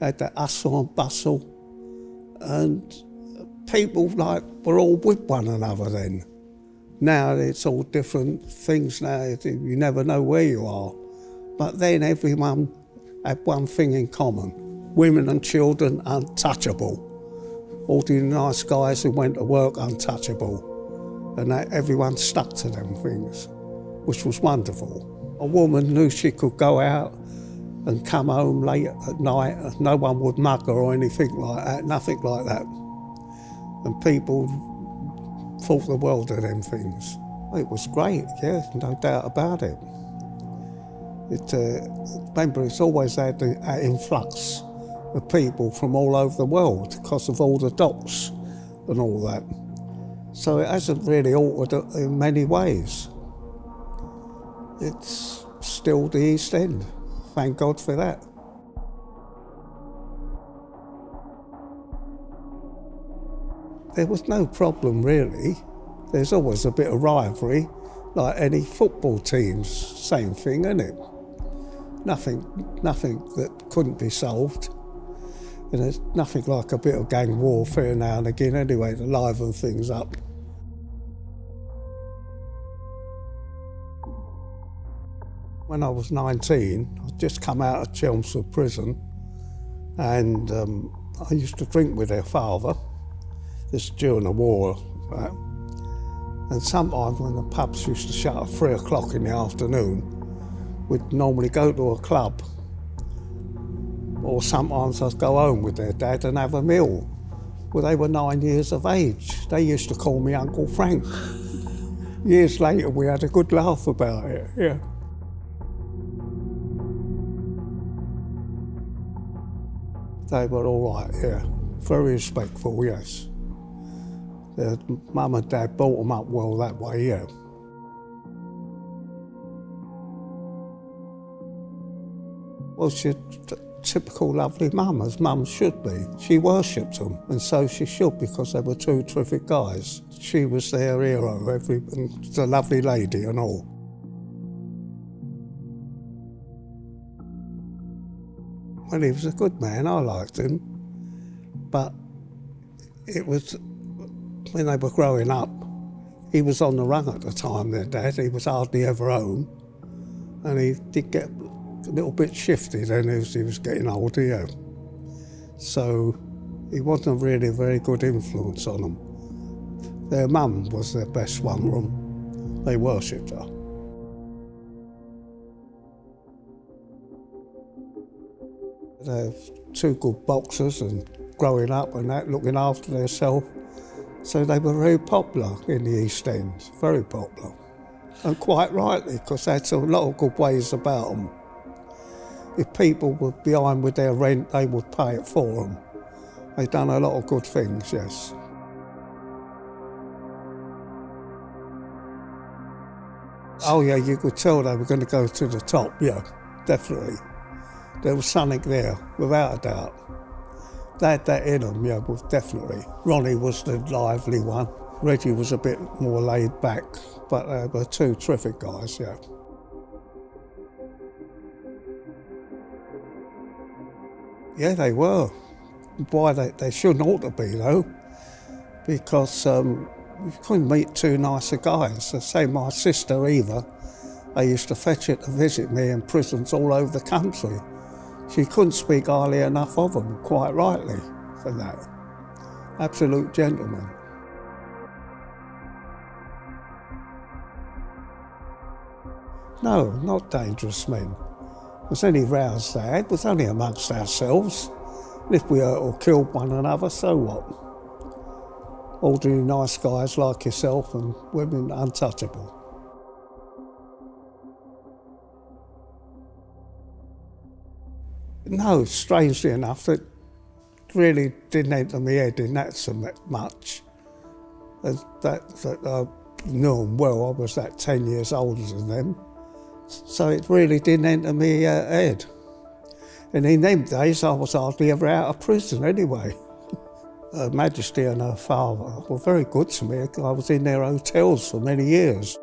Had that hustle and bustle, and people were all with one another then. Now it's all different things now, you never know where you are. But then everyone had one thing in common: women and children untouchable. All the nice guys who went to work untouchable. And everyone stuck to them things, which was wonderful. A woman knew she could go out and come home late at night, and no one would mug her or anything like that, nothing like that. And people thought the world of them things. It was great, yeah, no doubt about it. Remember, it's always had an influx of people from all over the world because of all the docks and all that. So it hasn't really altered in many ways. It's still the East End. Thank God for that. There was no problem really. There's always a bit of rivalry, like any football teams, same thing, isn't it? Nothing that couldn't be solved. And there's nothing like a bit of gang warfare now and again anyway to liven things up. When I was 19, I'd just come out of Chelmsford prison, and I used to drink with their father. This during the war, right? And sometimes when the pubs used to shut at 3 o'clock in the afternoon, we'd normally go to a club. Or sometimes I'd go home with their dad and have a meal. Well, they were 9 years of age. They used to call me Uncle Frank. Years later, we had a good laugh about it, yeah. They were all right, yeah. Very respectful, yes. Their mum and dad brought them up well that way, yeah. Well, she's a typical lovely mum, as mums should be. She worshipped them, and so she should, because they were two terrific guys. She was their hero, the lovely lady and all. Well, he was a good man, I liked him. But it was, when they were growing up, he was on the run at the time, their dad. He was hardly ever home. And he did get a little bit shifty then as he was getting older, yeah. So he wasn't really a very good influence on them. Their mum was their best one. They worshipped her. They're two good boxers and growing up and that, looking after themselves. So they were very popular in the East End, very popular. And quite rightly, because they had a lot of good ways about them. If people were behind with their rent, they would pay it for them. They'd done a lot of good things, yes. Oh yeah, you could tell they were going to go to the top, yeah, definitely. There was something there, without a doubt. They had that in them, yeah, well, definitely. Ronnie was the lively one. Reggie was a bit more laid back, but they were two terrific guys, yeah. Yeah, they were. Why they shouldn't ought to be, though, because you couldn't meet two nicer guys. The same my sister Eva, I used to fetch her to visit me in prisons all over the country. She couldn't speak highly enough of them, quite rightly, for that. Absolute gentlemen. No, not dangerous men. If there's any rows they had, it was only amongst ourselves. And if we hurt or killed one another, so what? Ordinary nice guys like yourself and women untouchable. No, strangely enough, it really didn't enter my head in that so much. That I knew them well, I was that 10 years older than them. So it really didn't enter my head. And in them days, I was hardly ever out of prison anyway. Her Majesty and her father were very good to me. I was in their hotels for many years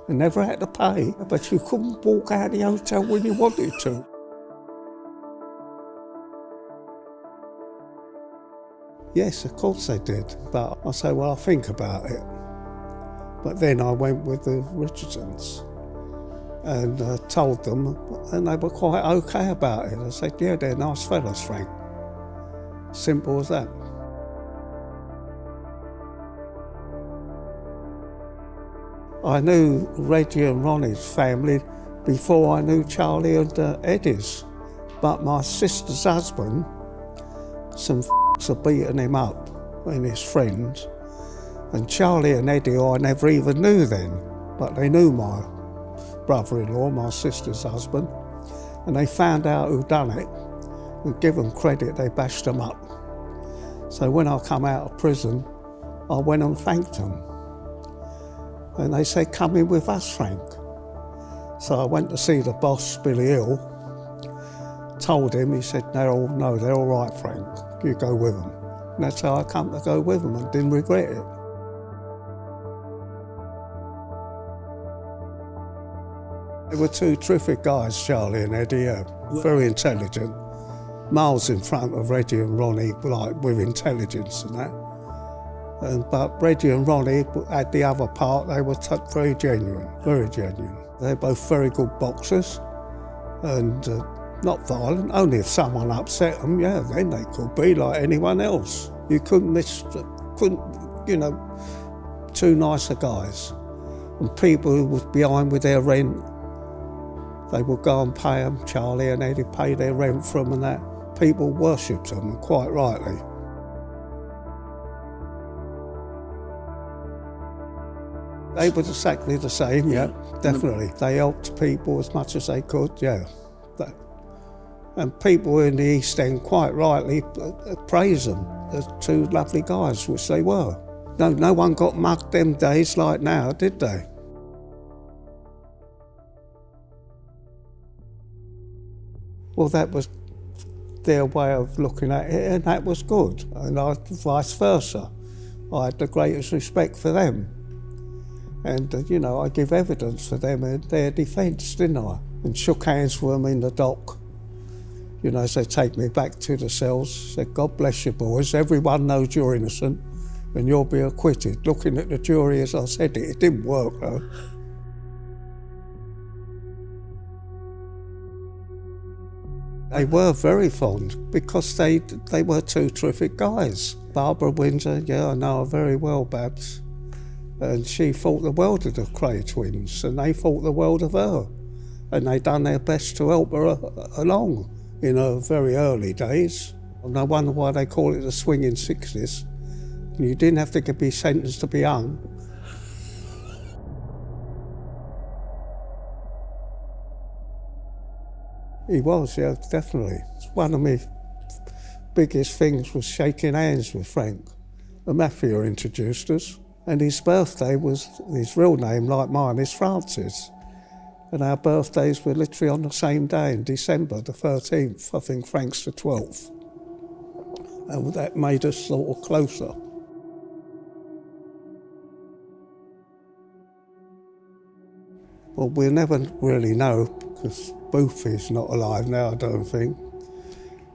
and never had to pay, but you couldn't walk out of the hotel when you wanted to. Yes, of course they did, but I say, well, I'll think about it. But then I went with the Richardsons and told them, and they were quite okay about it. I said, yeah, they're nice fellas, Frank. Simple as that. I knew Reggie and Ronnie's family before I knew Charlie and Eddie's. But my sister's husband, some had beaten him up and his friends. And Charlie and Eddie I never even knew then, but they knew my brother-in-law, my sister's husband, and they found out who done it, and give them credit, they bashed them up. So when I come out of prison, I went and thanked them. And they said, come in with us, Frank. So I went to see the boss, Billy Hill, told him, he said, no, they're all right, Frank, you go with them. And that's how I come to go with them and didn't regret it. They were two terrific guys, Charlie and Eddie, yeah. Very intelligent. Miles in front of Reggie and Ronnie, like with intelligence and that. But Reggie and Ronnie had the other part, they were very genuine, very genuine. They're both very good boxers and not violent, only if someone upset them, yeah, then they could be like anyone else. You couldn't, two nicer guys. And people who was behind with their rent, they would go and pay them, Charlie and Eddie pay their rent for them and that. People worshipped them, and quite rightly. They were exactly the same, yeah, definitely. They helped people as much as they could, yeah. And people in the East End quite rightly praise them as two lovely guys, which they were. No one got mugged them days like now, did they? Well, that was their way of looking at it, and that was good. And I, vice versa. I had the greatest respect for them. And, I give evidence for them in their defence, didn't I? And shook hands with them in the dock. As they take me back to the cells, said, God bless you boys, everyone knows you're innocent and you'll be acquitted. Looking at the jury as I said it didn't work though. They were very fond because they were two terrific guys. Barbara Windsor, I know her very well, Babs. And she thought the world of the Kray twins and they thought the world of her. And they done their best to help her along in her very early days. And I wonder why they call it the swinging 60s. And you didn't have to be sentenced to be hung. He was, yeah, definitely. One of my biggest things was shaking hands with Frank. The Mafia introduced us, and his birthday was, his real name, like mine, is Francis. And our birthdays were literally on the same day in December, the 13th. I think Frank's the 12th. And that made us sort of closer. Well, we'll never really know, because Booth is not alive now, I don't think.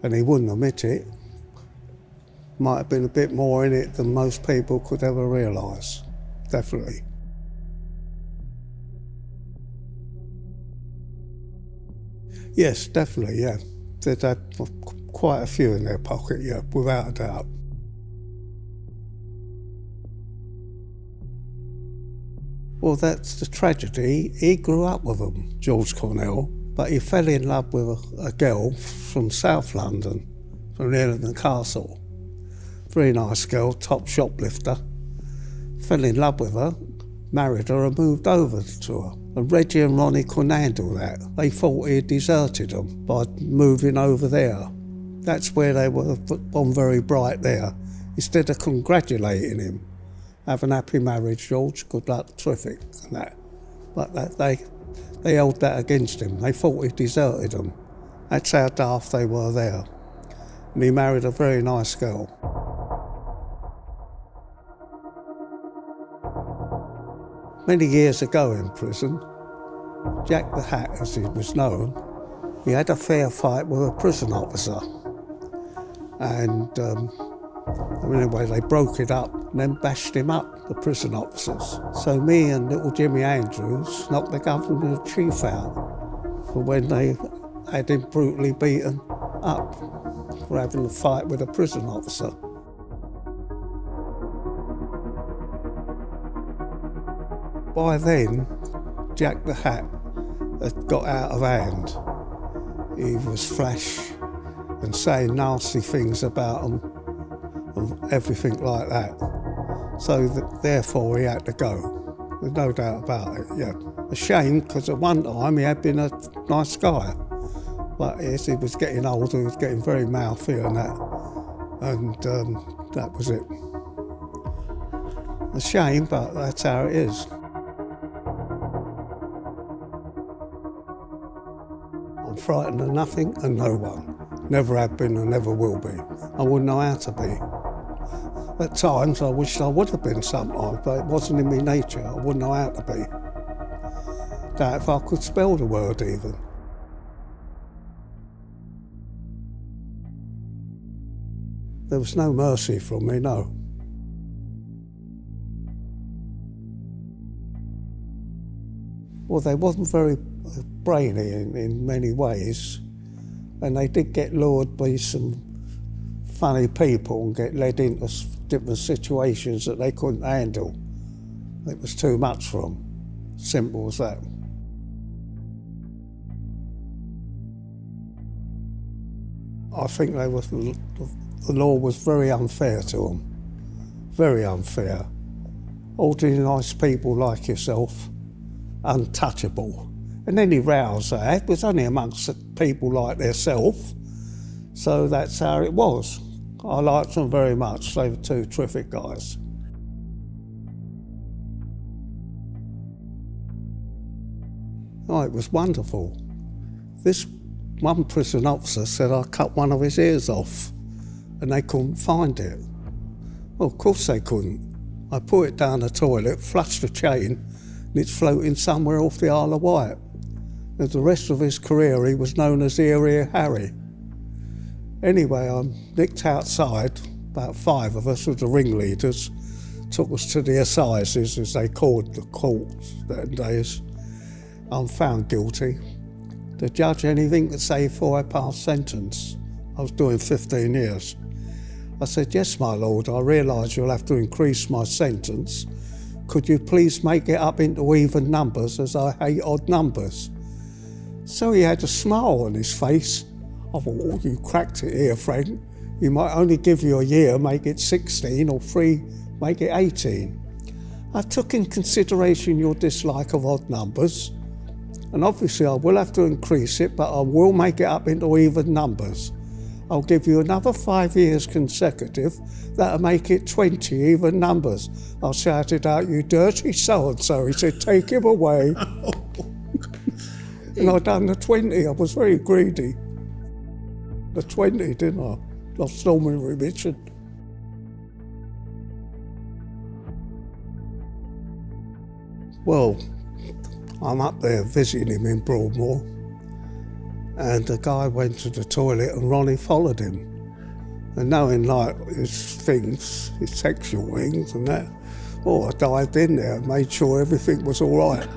And he wouldn't admit it. Might have been a bit more in it than most people could ever realise, definitely. Yes, definitely, yeah. They'd had quite a few in their pocket, yeah, without a doubt. Well, that's the tragedy. He grew up with them, George Cornell, but he fell in love with a girl from South London, from near the castle. Very nice girl, top shoplifter. Fell in love with her, married her and moved over to her. And Reggie and Ronnie couldn't handle that. They thought he had deserted them by moving over there. That's where they were on very bright there. Instead of congratulating him, have an happy marriage, George, good luck, terrific, and that. But they held that against him. They thought he deserted them. That's how daft they were there. And he married a very nice girl. Many years ago in prison, Jack the Hat, as he was known, he had a fair fight with a prison officer. And anyway, they broke it up and then bashed him up, the prison officers. So me and little Jimmy Andrews knocked the governor chief out for when they had him brutally beaten up for having a fight with a prison officer. By then, Jack the Hat had got out of hand. He was flash and saying nasty things about them and everything like that. So therefore he had to go. There's no doubt about it, yeah. A shame, because at one time he had been a nice guy. But as he was getting older, he was getting very mouthy and that. And that was it. A shame, but that's how it is. I'm frightened of nothing and no one. Never have been and never will be. I wouldn't know how to be. At times I wished I would have been sometimes, but it wasn't in my nature. I wouldn't know how to be. Doubt if I could spell the word even. There was no mercy from me, no. Well, they wasn't very brainy in many ways, and they did get lured by some funny people and get led into different situations that they couldn't handle. It was too much for them. Simple as that. I think the law was very unfair to them. Very unfair. Ordinary nice people like yourself, untouchable. And any rows they had was only amongst people like themselves. So that's how it was. I liked them very much. They were two terrific guys. Oh, it was wonderful. This one prison officer said I cut one of his ears off and they couldn't find it. Well, of course they couldn't. I put it down the toilet, flushed the chain, and it's floating somewhere off the Isle of Wight. And the rest of his career he was known as Ear Harry. Anyway, I nicked outside, about 5 of us with the ringleaders, took us to the assizes, as they called the courts that days. I'm found guilty. The judge anything to say before I passed sentence. I was doing 15 years. I said, yes, my lord, I realise you'll have to increase my sentence. Could you please make it up into even numbers, as I hate odd numbers? So he had a smile on his face. I thought, oh, you cracked it here, friend. You might only give you a year, make it 16, or 3, make it 18. I took in consideration your dislike of odd numbers, and obviously I will have to increase it, but I will make it up into even numbers. I'll give you another 5 years consecutive, that'll make it 20 even numbers. I shouted out, you dirty so-and-so. He said, take him away. And I done the 20, I was very greedy. The 20, didn't I? Lost all my remission. Well, I'm up there visiting him in Broadmoor, and the guy went to the toilet and Ronnie followed him. And knowing like his things, his sexual things and that, oh, I dived in there and made sure everything was all right.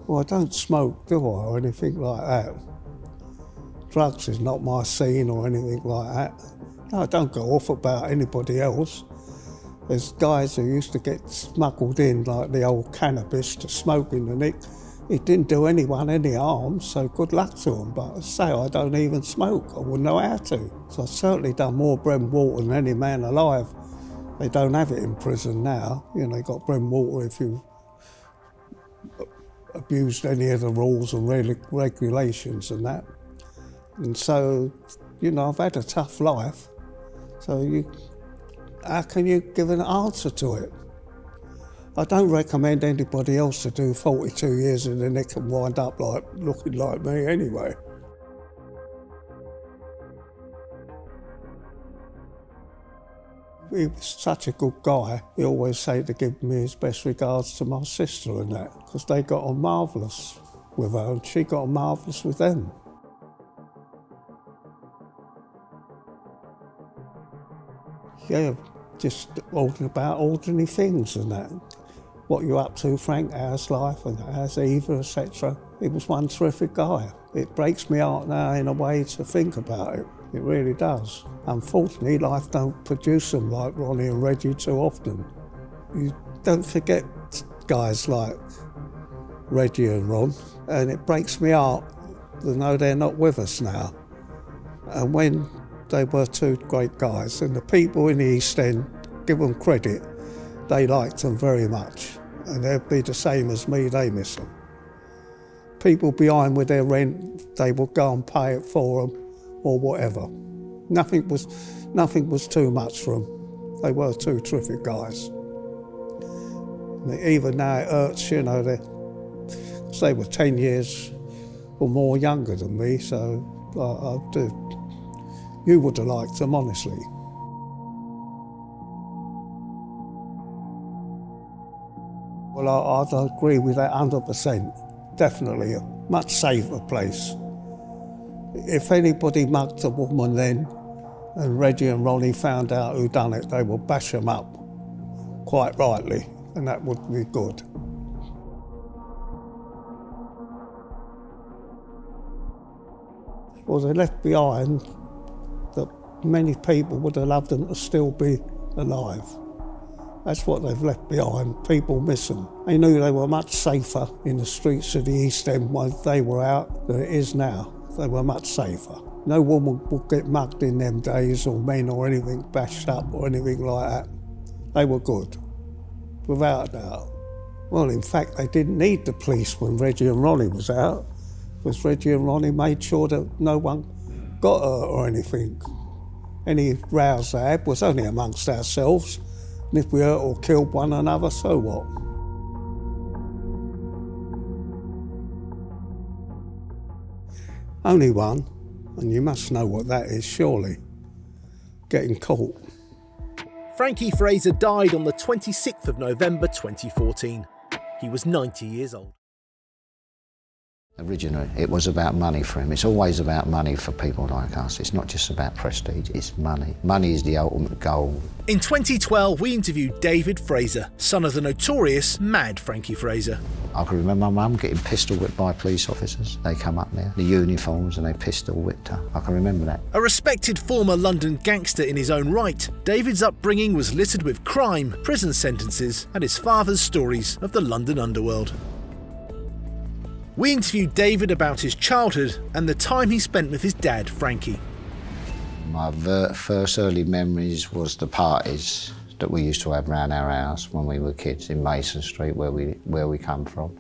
Well, I don't smoke, do I, or anything like that. Drugs is not my scene or anything like that. No, I don't go off about anybody else. There's guys who used to get smuggled in, like the old cannabis, to smoke in the nick. It didn't do anyone any harm, so good luck to them. But I say, I don't even smoke. I wouldn't know how to. So I've certainly done more bread and water than any man alive. They don't have it in prison now. You know, they got bread and water if you abused any of the rules and regulations and that. And so, you know, I've had a tough life. So how can you give an answer to it? I don't recommend anybody else to do 42 years in the nick and wind up like looking like me anyway. He was such a good guy. He always said to give me his best regards to my sister and that, because they got on marvellous with her and she got on marvellous with them. Yeah, just about ordinary things and that. What you up to, Frank, how's life and how's Eva, etc. He was one terrific guy. It breaks me heart now in a way to think about it. It really does. Unfortunately, life don't produce them like Ronnie and Reggie too often. You don't forget guys like Reggie and Ron, and it breaks me heart to know they're not with us now. And when they were two great guys, and the people in the East End, give them credit, they liked them very much. And they'd be the same as me, they miss them. People behind with their rent, they would go and pay it for them, or whatever. Nothing was too much for them. They were two terrific guys. Even now it hurts, you know, they were 10 years or more younger than me, so I do. You would have liked them, honestly. Well, I'd agree with that 100%. Definitely a much safer place. If anybody mugged a woman then, and Reggie and Ronnie found out who done it, they would bash them up, quite rightly, and that would be good. Well, they left behind that many people would have loved them to still be alive. That's what they've left behind. People miss them. They knew they were much safer in the streets of the East End when they were out than it is now. They were much safer. No woman would get mugged in them days, or men or anything bashed up or anything like that. They were good. without a doubt. Well, in fact, they didn't need the police when Reggie and Ronnie was out, because Reggie and Ronnie made sure that no one got hurt or anything. Any rows they had was only amongst ourselves, and if we hurt or killed one another, so what? Only one, and you must know what that is, surely. Getting caught. Frankie Fraser died on the 26th of November 2014. He was 90 years old. Originally, it was about money for him. It's always about money for people like us. It's not just about prestige, it's money. Money is the ultimate goal. In 2012, we interviewed David Fraser, son of the notorious Mad Frankie Fraser. I can remember my mum getting pistol whipped by police officers. They come up there, the uniforms, and they pistol whipped her. I can remember that. A respected former London gangster in his own right, David's upbringing was littered with crime, prison sentences, and his father's stories of the London underworld. We interviewed David about his childhood and the time he spent with his dad, Frankie. My first early memories was the parties that we used to have around our house when we were kids in Mason Street, where we come from.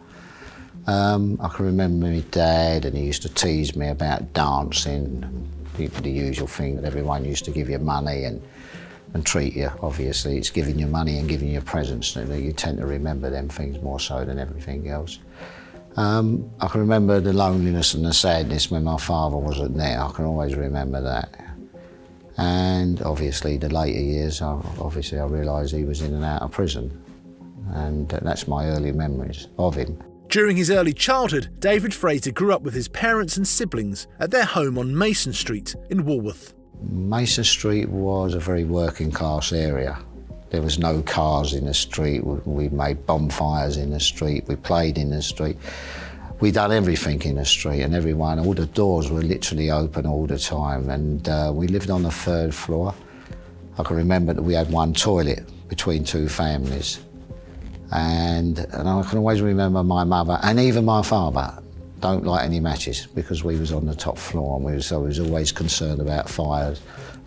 I can remember my dad, and he used to tease me about dancing, the usual thing that everyone used to give you money and treat you. Obviously, it's giving you money and giving you presents. You tend to remember them things more so than everything else. I can remember the loneliness and the sadness when my father wasn't there. I can always remember that. And obviously the later years, I realised he was in and out of prison. And that's my early memories of him. During his early childhood, David Fraser grew up with his parents and siblings at their home on Mason Street in Walworth. Mason Street was a very working class area. There was no cars in the street. We made bonfires in the street. We played in the street. We done everything in the street, and all the doors were literally open all the time. And we lived on the 3rd floor. I can remember that we had one toilet between two families. And I can always remember my mother and even my father don't light any matches because we was on the top floor, and we was always concerned about fires.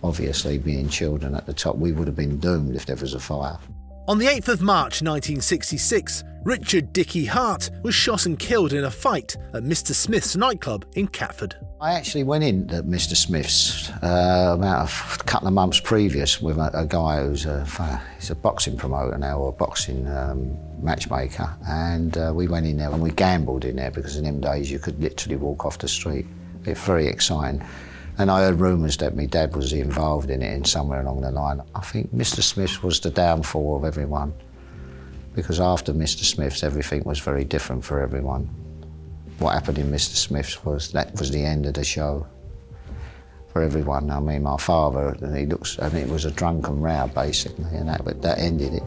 Obviously, being children at the top, we would have been doomed if there was a fire. On the 8th of March 1966, Richard "Dickie" Hart was shot and killed in a fight at Mr Smith's nightclub in Catford. I actually went in to Mr Smith's about a couple of months previous with a guy he's a boxing promoter now, or a boxing matchmaker, and we went in there and we gambled in there because in them days you could literally walk off the street. It's very exciting. And I heard rumours that my dad was involved in it in somewhere along the line. I think Mr Smith's was the downfall of everyone, because after Mr Smith's everything was very different for everyone. What happened in Mr Smith's was the end of the show for everyone. I mean, my father, and it was a drunken row basically, and that ended it,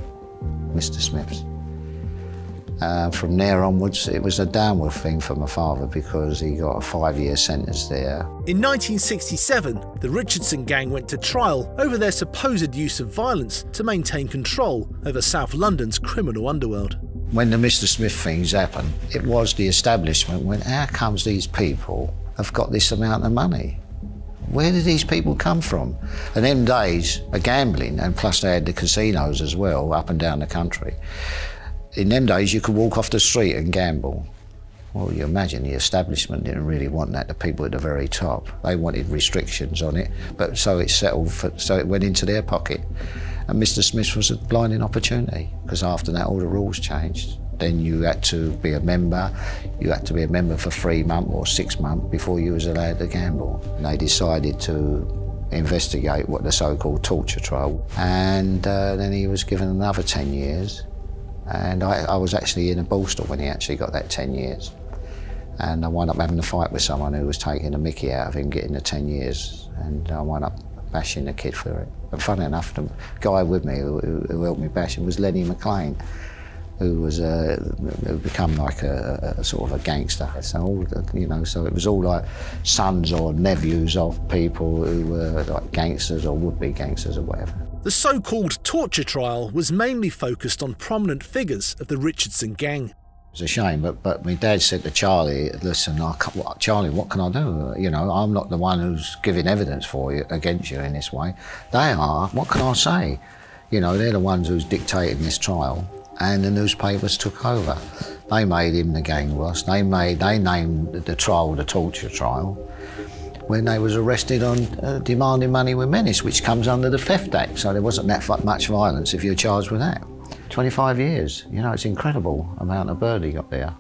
Mr Smith's. From there onwards, it was a downward thing for my father because he got a 5-year sentence there. In 1967, the Richardson gang went to trial over their supposed use of violence to maintain control over South London's criminal underworld. When the Mr Smith things happened, it was the establishment went, how comes these people have got this amount of money? Where did these people come from? And them days of gambling, and plus they had the casinos as well, up and down the country. In them days, you could walk off the street and gamble. Well, you imagine the establishment didn't really want that, the people at the very top. They wanted restrictions on it, but so it settled, so it went into their pocket. And Mr Smith was a blinding opportunity, because after that, all the rules changed. Then you had to be a member. You had to be a member for 3 months or 6 months before you was allowed to gamble. And they decided to investigate what the so-called torture trial. And then he was given another 10 years. And I was actually in a Borstal when he actually got that 10 years. And I wound up having a fight with someone who was taking a mickey out of him getting the 10 years. And I wound up bashing the kid for it. But funny enough, the guy with me who helped me bash him was Lenny McLean, who become like a sort of a gangster. So so it was all like sons or nephews of people who were like gangsters or would-be gangsters or whatever. The so-called torture trial was mainly focused on prominent figures of the Richardson gang. It was a shame, but my dad said to Charlie, listen, Charlie, what can I do? I'm not the one who's giving evidence for you, against you in this way. They are, what can I say? They're the ones who's dictating this trial. and the newspapers took over. They made him the gang boss. They named the trial the torture trial when they was arrested on demanding money with menace, which comes under the Theft Act. So there wasn't that much violence if you're charged with that. 25 years, you know, it's incredible amount of bird he got there.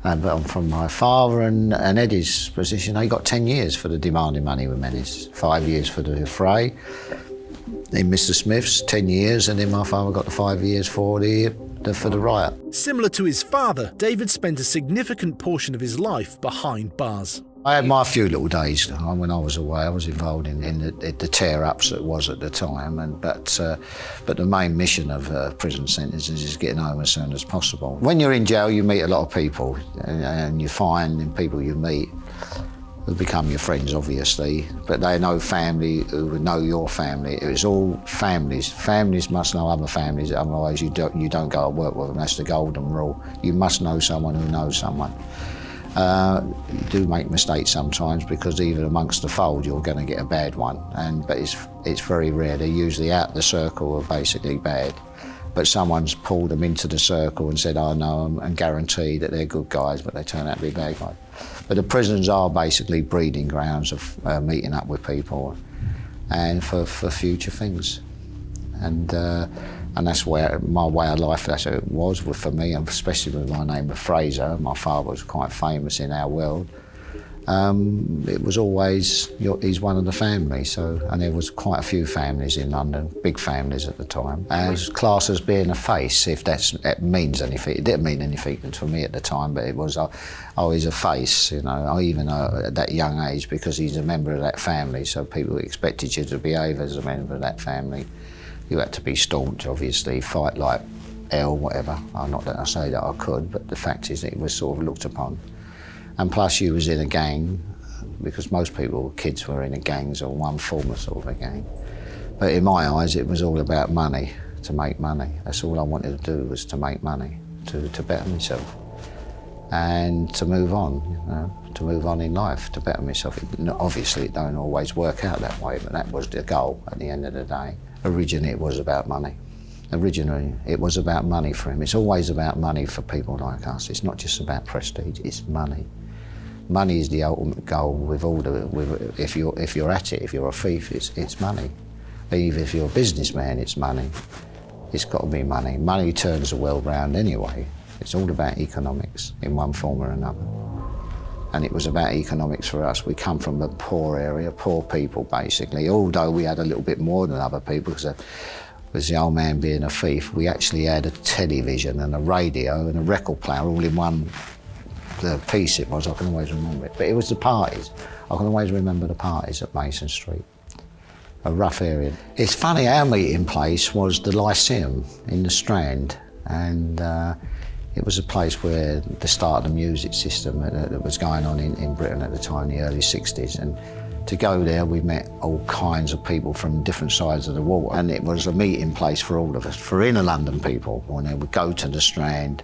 But from my father and Eddie's position, they got 10 years for the demanding money with menace, 5 years for the fray. Then Mr. Smith's 10 years, and then my father got the 5 years for the riot. Similar to his father, David spent a significant portion of his life behind bars. I had my few little days when I was away. I was involved in the tear-ups that was at the time, but the main mission of prison sentences is getting home as soon as possible. When you're in jail, you meet a lot of people, and you find in people you meet who become your friends, obviously, but they know family who would know your family. It was all families. Families must know other families, otherwise you don't go and work with them. That's the golden rule. You must know someone who knows someone. You do make mistakes sometimes because even amongst the fold you're going to get a bad one, but it's very rare. They're usually out the circle are basically bad, but someone's pulled them into the circle and said I know them and guarantee that they're good guys, but they turn out to be bad guys. But the prisons are basically breeding grounds of meeting up with people and for future things. And that's where my way of life, that's how it was for me, and especially with my name of Fraser. My father was quite famous in our world. It was always, he's one of the family, and there was quite a few families in London, big families at the time. And it was classed as being a face, if that means anything. It didn't mean anything for me at the time, but it was, he's a face, you know. I even know at that young age, because he's a member of that family, so people expected you to behave as a member of that family. You had to be staunch, obviously, fight like hell, whatever. Not that I say that I could, but the fact is it was sort of looked upon. And plus you was in a gang, because most kids were in a gangs or one form of sort of a gang. But in my eyes, it was all about money, to make money. That's all I wanted to do, was to make money, to better myself. And to move on, you know, to move on in life, to better myself. Obviously, it don't always work out that way, but that was the goal at the end of the day. Originally, it was about money. Originally, it was about money for him. It's always about money for people like us. It's not just about prestige, it's money. Money is the ultimate goal if you're at it, if you're a thief, it's money. Even if you're a businessman, it's money. It's got to be money. Money turns the world round anyway. It's all about economics in one form or another. And it was about economics for us. We come from a poor area, poor people basically, although we had a little bit more than other people, because with the old man being a thief, we actually had a television and a radio and a record player all in one piece it was. I can always remember it. But it was the parties. I can always remember the parties at Mason Street. A rough area. It's funny, our meeting place was the Lyceum in the Strand, and it was a place where the start of the music system that was going on in Britain at the time, in the early 60s. And to go there, we met all kinds of people from different sides of the water. And it was a meeting place for all of us, for inner London people. When they would go to the Strand,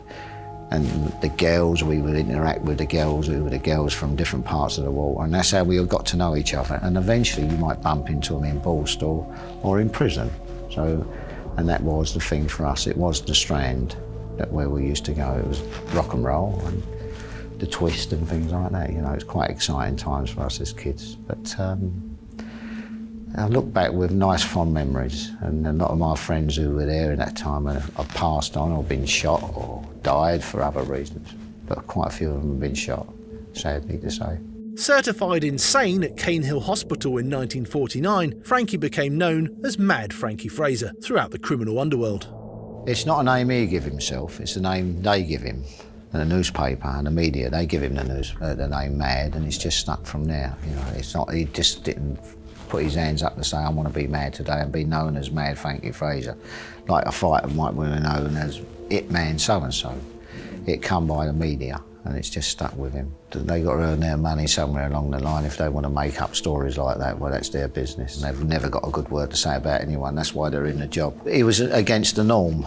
and the girls, we would interact with the girls, who were the girls from different parts of the water. And that's how we all got to know each other. And eventually you might bump into them in Borstal or in prison. And that was the thing for us. It was the Strand, where we used to go. It was rock and roll and the twist and things like that. You know, it's quite exciting times for us as kids. But I look back with nice fond memories, and a lot of my friends who were there at that time have passed on or been shot or died for other reasons. But quite a few of them have been shot, sadly to say. Certified insane at Cane Hill Hospital in 1949, Frankie became known as Mad Frankie Fraser throughout the criminal underworld. It's not a name he give himself, it's a name they give him. And the newspaper and the media, they give him the name Mad, and it's just stuck from there. You know, it's not, he just didn't put his hands up to say, I want to be mad today and be known as Mad Frankie Fraser. Like a fighter might be known as It Man so-and-so. It come by the media, and it's just stuck with him. They got to earn their money somewhere along the line. If they want to make up stories like that, well, that's their business. They've never got a good word to say about anyone. That's why they're in the job. He was against the norm.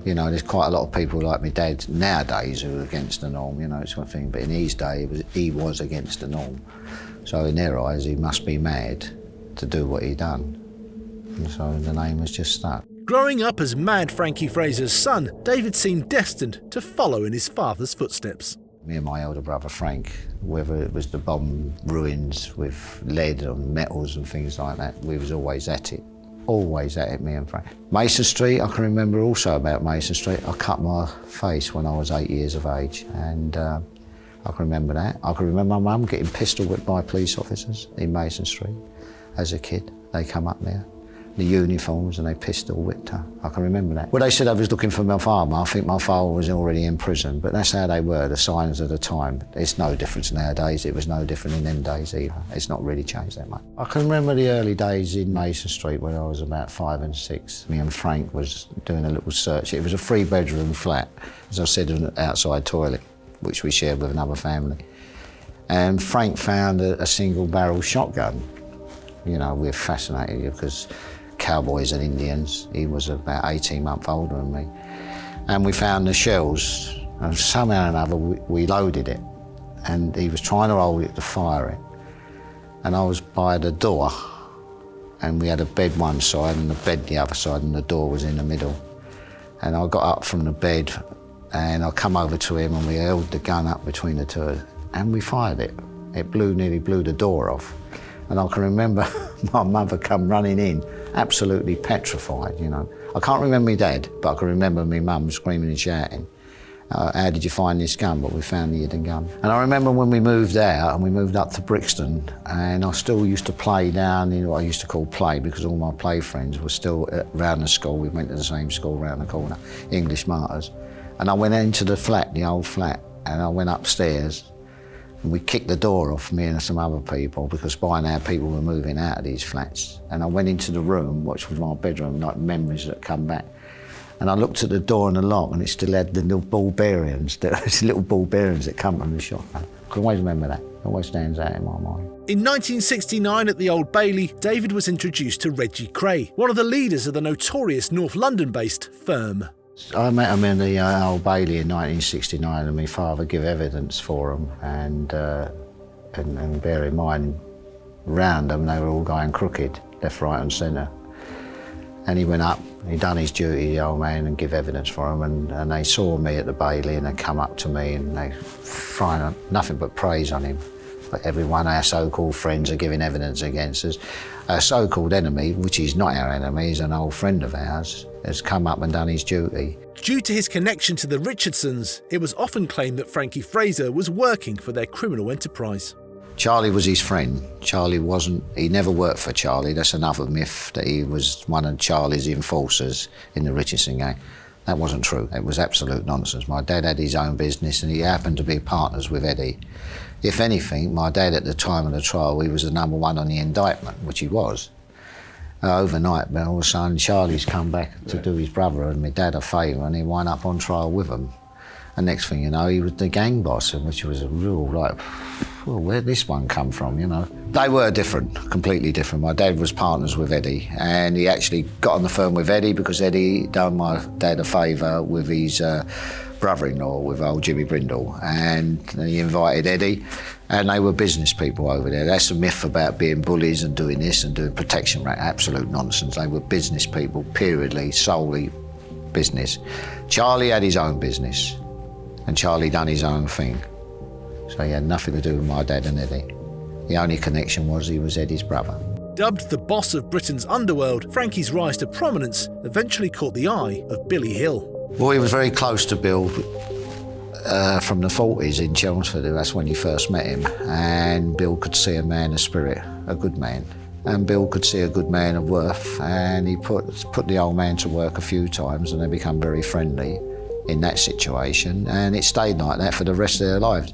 You know, there's quite a lot of people like my dad nowadays who are against the norm, you know, sort of thing. But in his day, he was against the norm. So in their eyes, he must be mad to do what he done. And so the name was just stuck. Growing up as Mad Frankie Fraser's son, David seemed destined to follow in his father's footsteps. Me and my elder brother Frank, whether it was the bomb ruins with lead and metals and things like that, we was always at it. Always at it, me and Frank. Mason Street, I can remember also about Mason Street. I cut my face when I was 8 years of age, and I can remember that. I can remember my mum getting pistol whipped by police officers in Mason Street as a kid. They come up there, the uniforms, and they pistol whipped her. I can remember that. Well, they said I was looking for my father. I think my father was already in prison, but that's how they were, the signs of the time. It's no difference nowadays. It was no different in them days either. It's not really changed that much. I can remember the early days in Mason Street when I was about 5 and 6. Me and Frank was doing a little search. It was a 3-bedroom flat, as I said, an outside toilet, which we shared with another family. And Frank found a single barrel shotgun. You know, we're fascinated because cowboys and Indians. He was about 18 months older than me. And we found the shells, and somehow or another we loaded it. And he was trying to hold it to fire it. And I was by the door, and we had a bed one side and the bed the other side, and the door was in the middle. And I got up from the bed, and I come over to him, and we held the gun up between the two, and we fired it. It nearly blew the door off. And I can remember my mother come running in, absolutely petrified, you know. I can't remember my dad, but I can remember my mum screaming and shouting, how did you find this gun? But we found the hidden gun. And I remember when we moved out and we moved up to Brixton, and I still used to play down in what I used to call play, because all my play friends were still around the school. We went to the same school around the corner, English Martyrs. And I went into the flat, the old flat, and I went upstairs. And we kicked the door off, me and some other people, because by now people were moving out of these flats. And I went into the room, which was my bedroom, like memories that come back. And I looked at the door and the lock, and it still had the little ball bearings, that come from the shotgun. I can always remember that. It always stands out in my mind. In 1969 at the Old Bailey, David was introduced to Reggie Kray, one of the leaders of the notorious North London-based firm. I met him in the Old Bailey in 1969, and my father gave evidence for him, and bear in mind, round them they were all going crooked, left, right and centre. And he went up, he done his duty, the old man, and give evidence for him, and they saw me at the Bailey, and they come up to me and they thrown nothing but praise on him. But everyone, our so-called friends, are giving evidence against us. Our so-called enemy, which is not our enemy, he's an old friend of ours, has come up and done his duty. Due to his connection to the Richardsons, it was often claimed that Frankie Fraser was working for their criminal enterprise. Charlie was his friend. Charlie wasn't, he never worked for Charlie. That's another myth, that he was one of Charlie's enforcers in the Richardson gang. That wasn't true. It was absolute nonsense. My dad had his own business, and he happened to be partners with Eddie. If anything, my dad at the time of the trial, he was the number one on the indictment, which he was. Overnight, but all of a sudden, Charlie's come back to do his brother and my dad a favour, and he wound up on trial with him. And next thing you know, he was the gang boss, which was a real, like, well, where'd this one come from, you know? They were different, completely different. My dad was partners with Eddie, and he actually got on the firm with Eddie because Eddie done my dad a favour with his brother-in-law, with old Jimmy Brindle, and he invited Eddie, and they were business people over there. That's a myth about being bullies and doing this and doing protection, right? Absolute nonsense. They were business people, periodly, solely business. Charlie had his own business, and Charlie done his own thing. So he had nothing to do with my dad and Eddie. The only connection was he was Eddie's brother. Dubbed the boss of Britain's underworld, Frankie's rise to prominence eventually caught the eye of Billy Hill. Well, he was very close to Bill from the 40s in Chelmsford. That's when you first met him. And Bill could see a man of spirit, a good man. And Bill could see a good man of worth, and he put the old man to work a few times, and they become very friendly in that situation, and it stayed like that for the rest of their lives.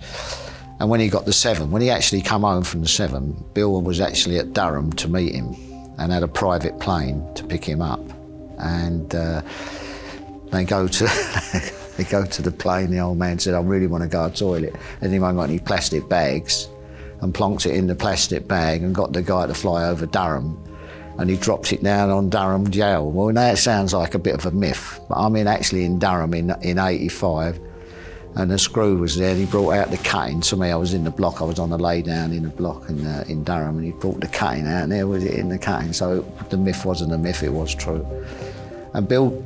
And when he got the 7, when he actually come home from the 7, Bill was actually at Durham to meet him and had a private plane to pick him up. And they go to the plane, the old man said, I really want to go to the toilet. Anyone got any plastic bags? And plonked it in the plastic bag and got the guy to fly over Durham, and he dropped it down on Durham jail. Well, now it sounds like a bit of a myth, but I'm actually in Durham in 85, and the screw was there, and he brought out the cutting to me. I was in the block, I was on the lay down in the block in Durham, and he brought the cutting out, and there was it in the cutting. So the myth wasn't a myth, it was true. And Bill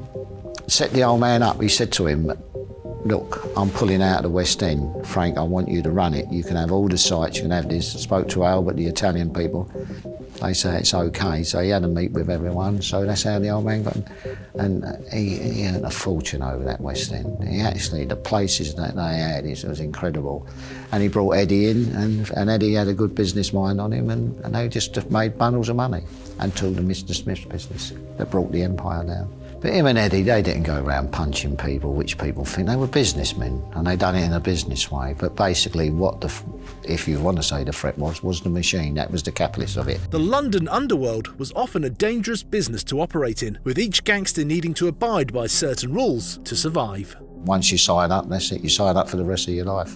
set the old man up. He said to him, look, I'm pulling out of the West End. Frank, I want you to run it. You can have all the sites, you can have this. I spoke to Albert, the Italian people. They say it's okay. So he had to meet with everyone. So that's how the old man got. And he earned a fortune over that West End. He actually, the places that they had, it was incredible. And he brought Eddie in, and Eddie had a good business mind on him, and they just made bundles of money until the Mr. Smith's business that brought the empire down. But him and Eddie, they didn't go around punching people, which people think. They were businessmen, and they done it in a business way. But basically, if you want to say the threat was the machine. That was the catalyst of it. The London underworld was often a dangerous business to operate in, with each gangster needing to abide by certain rules to survive. Once you sign up, that's it. You sign up for the rest of your life.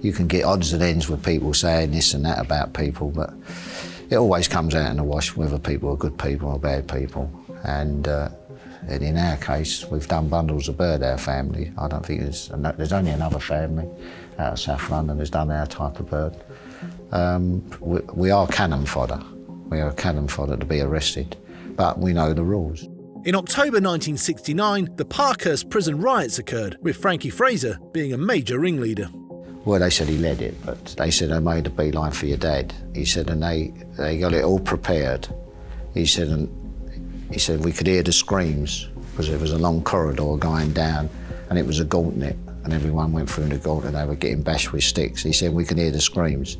You can get odds and ends with people saying this and that about people, but it always comes out in the wash whether people are good people or bad people. And in our case, we've done bundles of bird, our family. I don't think there's only another family out of South London who's done our type of bird. We are cannon fodder. We are cannon fodder to be arrested, but we know the rules. In October 1969, the Parkhurst prison riots occurred, with Frankie Fraser being a major ringleader. Well, they said he led it, but they said they made a beeline for your dad. He said, and they got it all prepared. He said we could hear the screams because it was a long corridor going down, and it was a gauntlet, and everyone went through the gauntlet. They were getting bashed with sticks. He said we could hear the screams.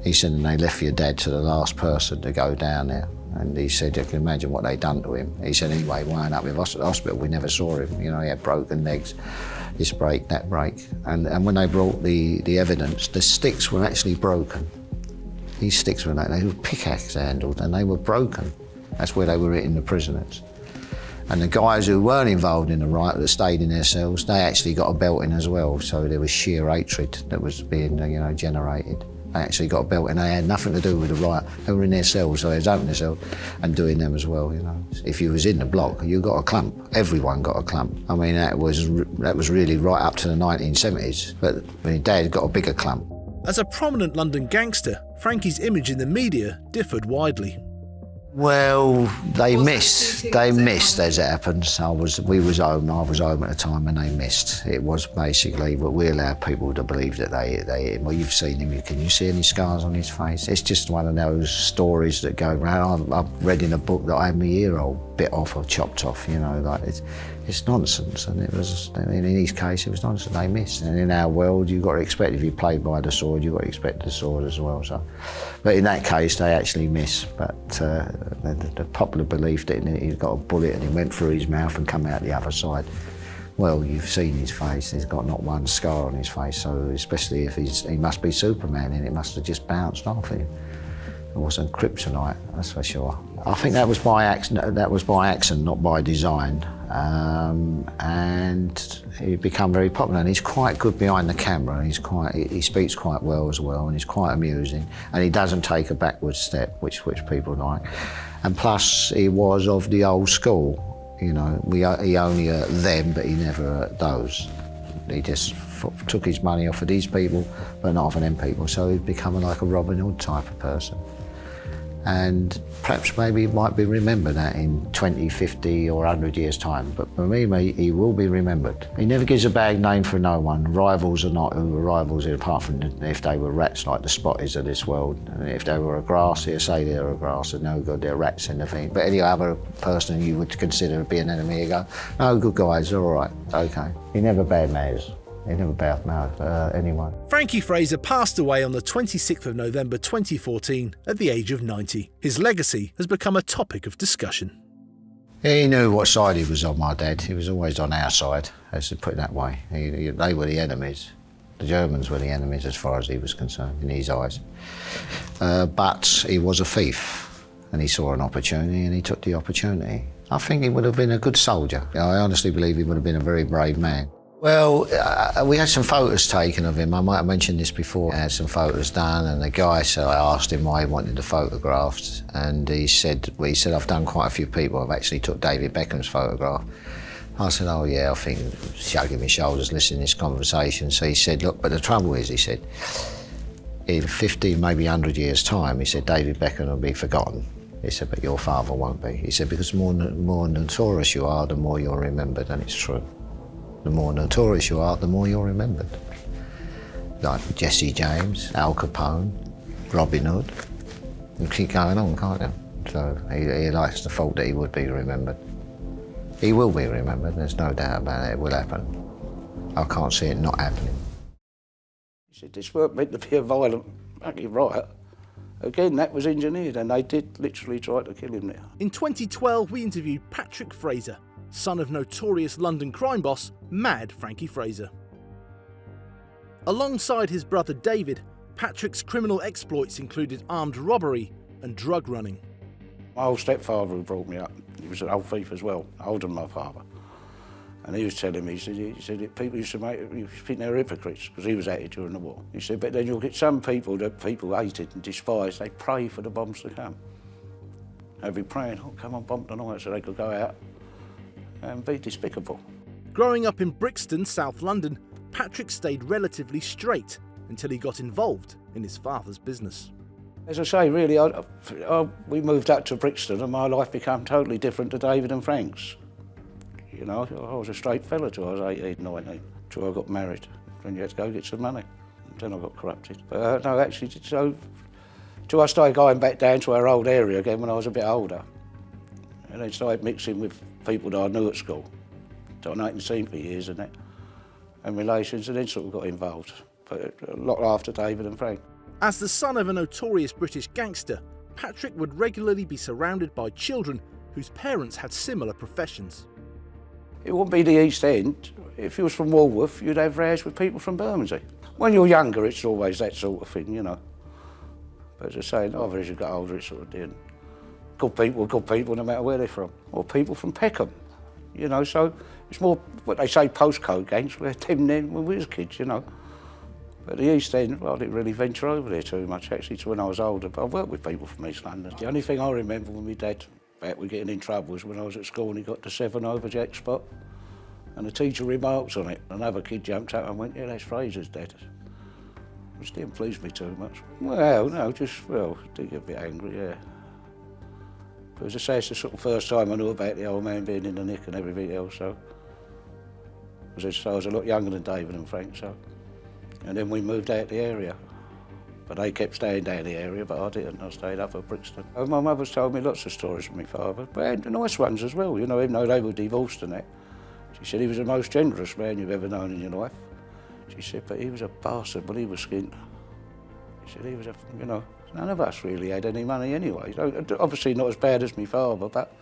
He said, and they left your dad to the last person to go down there. And he said, you can imagine what they'd done to him. He said, anyway, wound up with us at the hospital. We never saw him. You know, he had broken legs, this break, that break. And when they brought the evidence, the sticks were actually broken. These sticks were they were pickaxe handled, and they were broken. That's where they were hitting the prisoners. And the guys who weren't involved in the riot that stayed in their cells, they actually got a belting as well. So there was sheer hatred that was being, generated. They actually got a belting. They had nothing to do with the riot. They were in their cells, so they was opening their cells and doing them as well. If you was in the block, you got a clump. Everyone got a clump. I mean, that was really right up to the 1970s. But my dad got a bigger clump. As a prominent London gangster, Frankie's image in the media differed widely. Well, they missed as it happens. We was home, I was home at the time, and they missed. It was basically, but we allowed people to believe that they hit him. Well, you've seen him, can you see any scars on his face? It's just one of those stories that go around. I've read in a book that I had my ear all bit off or chopped off, like it's nonsense. And it was, in his case, it was nonsense. They missed. And in our world, you've got to expect, if you played by the sword, you've got to expect the sword as well. So, but in that case, they actually missed. But the popular belief that he got a bullet and he went through his mouth and come out the other side. Well, you've seen his face. He's got not one scar on his face. So especially if he must be Superman, and it must have just bounced off him. It wasn't kryptonite, that's for sure. I think that was by accident. That was by accident, not by design. And he became very popular. And he's quite good behind the camera. He speaks quite well as well, and he's quite amusing. And he doesn't take a backward step, which people like. And plus, he was of the old school. He only hurt them, but he never hurt those. He just took his money off of these people, but not off of them people. So he's become like a Robin Hood type of person. And perhaps maybe he might be remembered that in 20, 50 or 100 years' time. But for me, he will be remembered. He never gives a bad name for no one. Rivals or not, who were rivals, apart from if they were rats like the Spotties of this world. And if they were a grass, he'll say they're a grass, and no good, they're rats in the thing. But any other person you would consider to be an enemy, you go, no, good guys, they're all right, okay. He never bad-mouths. He never bad-mouthed anyone. Frankie Fraser passed away on the 26th of November 2014 at the age of 90. His legacy has become a topic of discussion. He knew what side he was on, my dad. He was always on our side, as to put it that way. They were the enemies. The Germans were the enemies as far as he was concerned, in his eyes. But he was a thief, and he saw an opportunity, and he took the opportunity. I think he would have been a good soldier. I honestly believe he would have been a very brave man. Well, we had some photos taken of him. I might have mentioned this before. I had some photos done, and the guy said, I asked him why he wanted the photographs, and he said, I've done quite a few people. I've actually took David Beckham's photograph. I said, oh yeah, I think, shrugging my shoulders, listening to this conversation. So he said, look, but the trouble is, he said, in 50, maybe 100 years' time, he said, David Beckham will be forgotten. He said, but your father won't be. He said, because the more notorious you are, the more you're remembered, and it's true. The more notorious you are, the more you're remembered. Like Jesse James, Al Capone, Robin Hood. You keep going on, can't you? So he likes to thought that he would be remembered. He will be remembered, there's no doubt about it, it will happen. I can't see it not happening. He said, this weren't meant to be a violent fucking riot. Again, that was engineered, and they did literally try to kill him there. In 2012, we interviewed Patrick Fraser, son of notorious London crime boss, Mad Frankie Fraser. Alongside his brother David, Patrick's criminal exploits included armed robbery and drug running. My old stepfather who brought me up, he was an old thief as well, older than my father. And he was telling me, he said people used to think they were hypocrites, because he was at it during the war. He said, but then you'll get some people that people hated and despised, they pray for the bombs to come. They'd be praying, oh, come on, bomb tonight, so they could go out and be despicable. Growing up in Brixton, South London, Patrick stayed relatively straight until he got involved in his father's business. As I say, really, we moved up to Brixton and my life became totally different to David and Frank's. You know, I was a straight fella till I was 18, 19, till I got married. Then you had to go get some money. Then I got corrupted. But no, actually, so till I started going back down to our old area again when I was a bit older. And then started mixing with people that I knew at school, that I hadn't seen for years and that, and relations, and then sort of got involved. But a lot after David and Frank. As the son of a notorious British gangster, Patrick would regularly be surrounded by children whose parents had similar professions. It wouldn't be the East End. If you was from Walworth, you'd have rows with people from Bermondsey. When you're younger, it's always that sort of thing, you know. But as I say, either as you got older, it sort of did. Good people, no matter where they're from. Or people from Peckham, you know, so it's more what they say postcode gangs. We had them then when we was kids, you know. But the East End, well, I didn't really venture over there too much, actually, till when I was older. But I worked with people from East London. The only thing I remember when my dad were getting in trouble was when I was at school and he got the 7 over jack spot. And the teacher remarked on it. Another kid jumped up and went, yeah, that's Fraser's dad. Which didn't please me too much. Well, no, just, well, did get a bit angry, yeah. But as I say, it's the sort of first time I knew about the old man being in the nick and everything else, so. As I say, I was a lot younger than David and Frank, so. And then we moved out the area. But they kept staying down the area, but I didn't. I stayed up at Brixton. And my mother's told me lots of stories from my father, but nice ones as well, you know, even though they were divorced and that. She said he was the most generous man you've ever known in your life. She said, but he was a bastard when he was skint. She said he was a, you know, none of us really had any money anyway. You know, obviously not as bad as my father, but,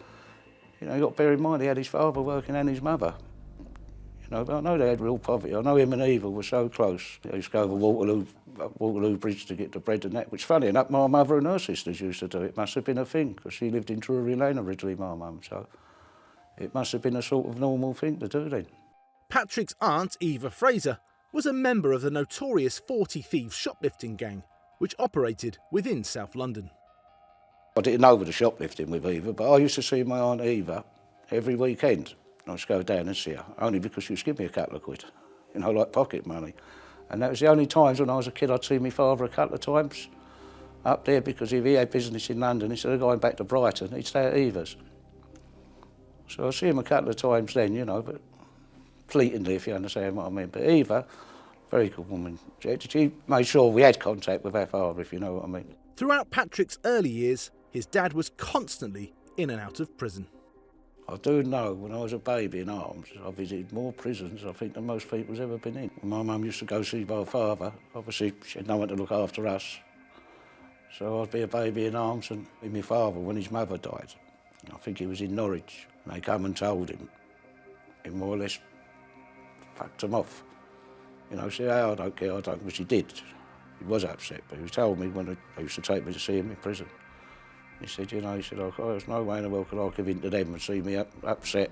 you know, you got to bear in mind he had his father working and his mother. You know, but I know they had real poverty. I know him and Eva were so close. They used to go over Waterloo Bridge to get the bread and that, which, funny enough, my mother and her sisters used to do. It must have been a thing, because she lived in Drury Lane originally, my mum, so it must have been a sort of normal thing to do then. Patrick's aunt, Eva Fraser, was a member of the notorious 40 Thieves shoplifting gang, which operated within South London. I didn't know the shoplifting with Eva, but I used to see my Aunt Eva every weekend. I used to go down and see her, only because she used to give me a couple of quid, you know, like pocket money. And that was the only times when I was a kid I'd see my father a couple of times up there, because if he had business in London, instead of going back to Brighton, he'd stay at Eva's. So I see him a couple of times then, you know, but fleetingly, if you understand what I mean. But Eva, very good woman. She made sure we had contact with our father, if you know what I mean. Throughout Patrick's early years, his dad was constantly in and out of prison. I do know when I was a baby in arms, I visited more prisons, I think, than most people's ever been in. My mum used to go see my father. Obviously, she had no one to look after us. So I'd be a baby in arms, and with my father, when his mother died, I think he was in Norwich, and they come and told him. He more or less fucked him off. You know, said, oh, I don't care, I don't, which he did. He was upset, but he told me when they used to take me to see him in prison. He said, you know, he said, oh, there's no way in the world could I give in to them and see me upset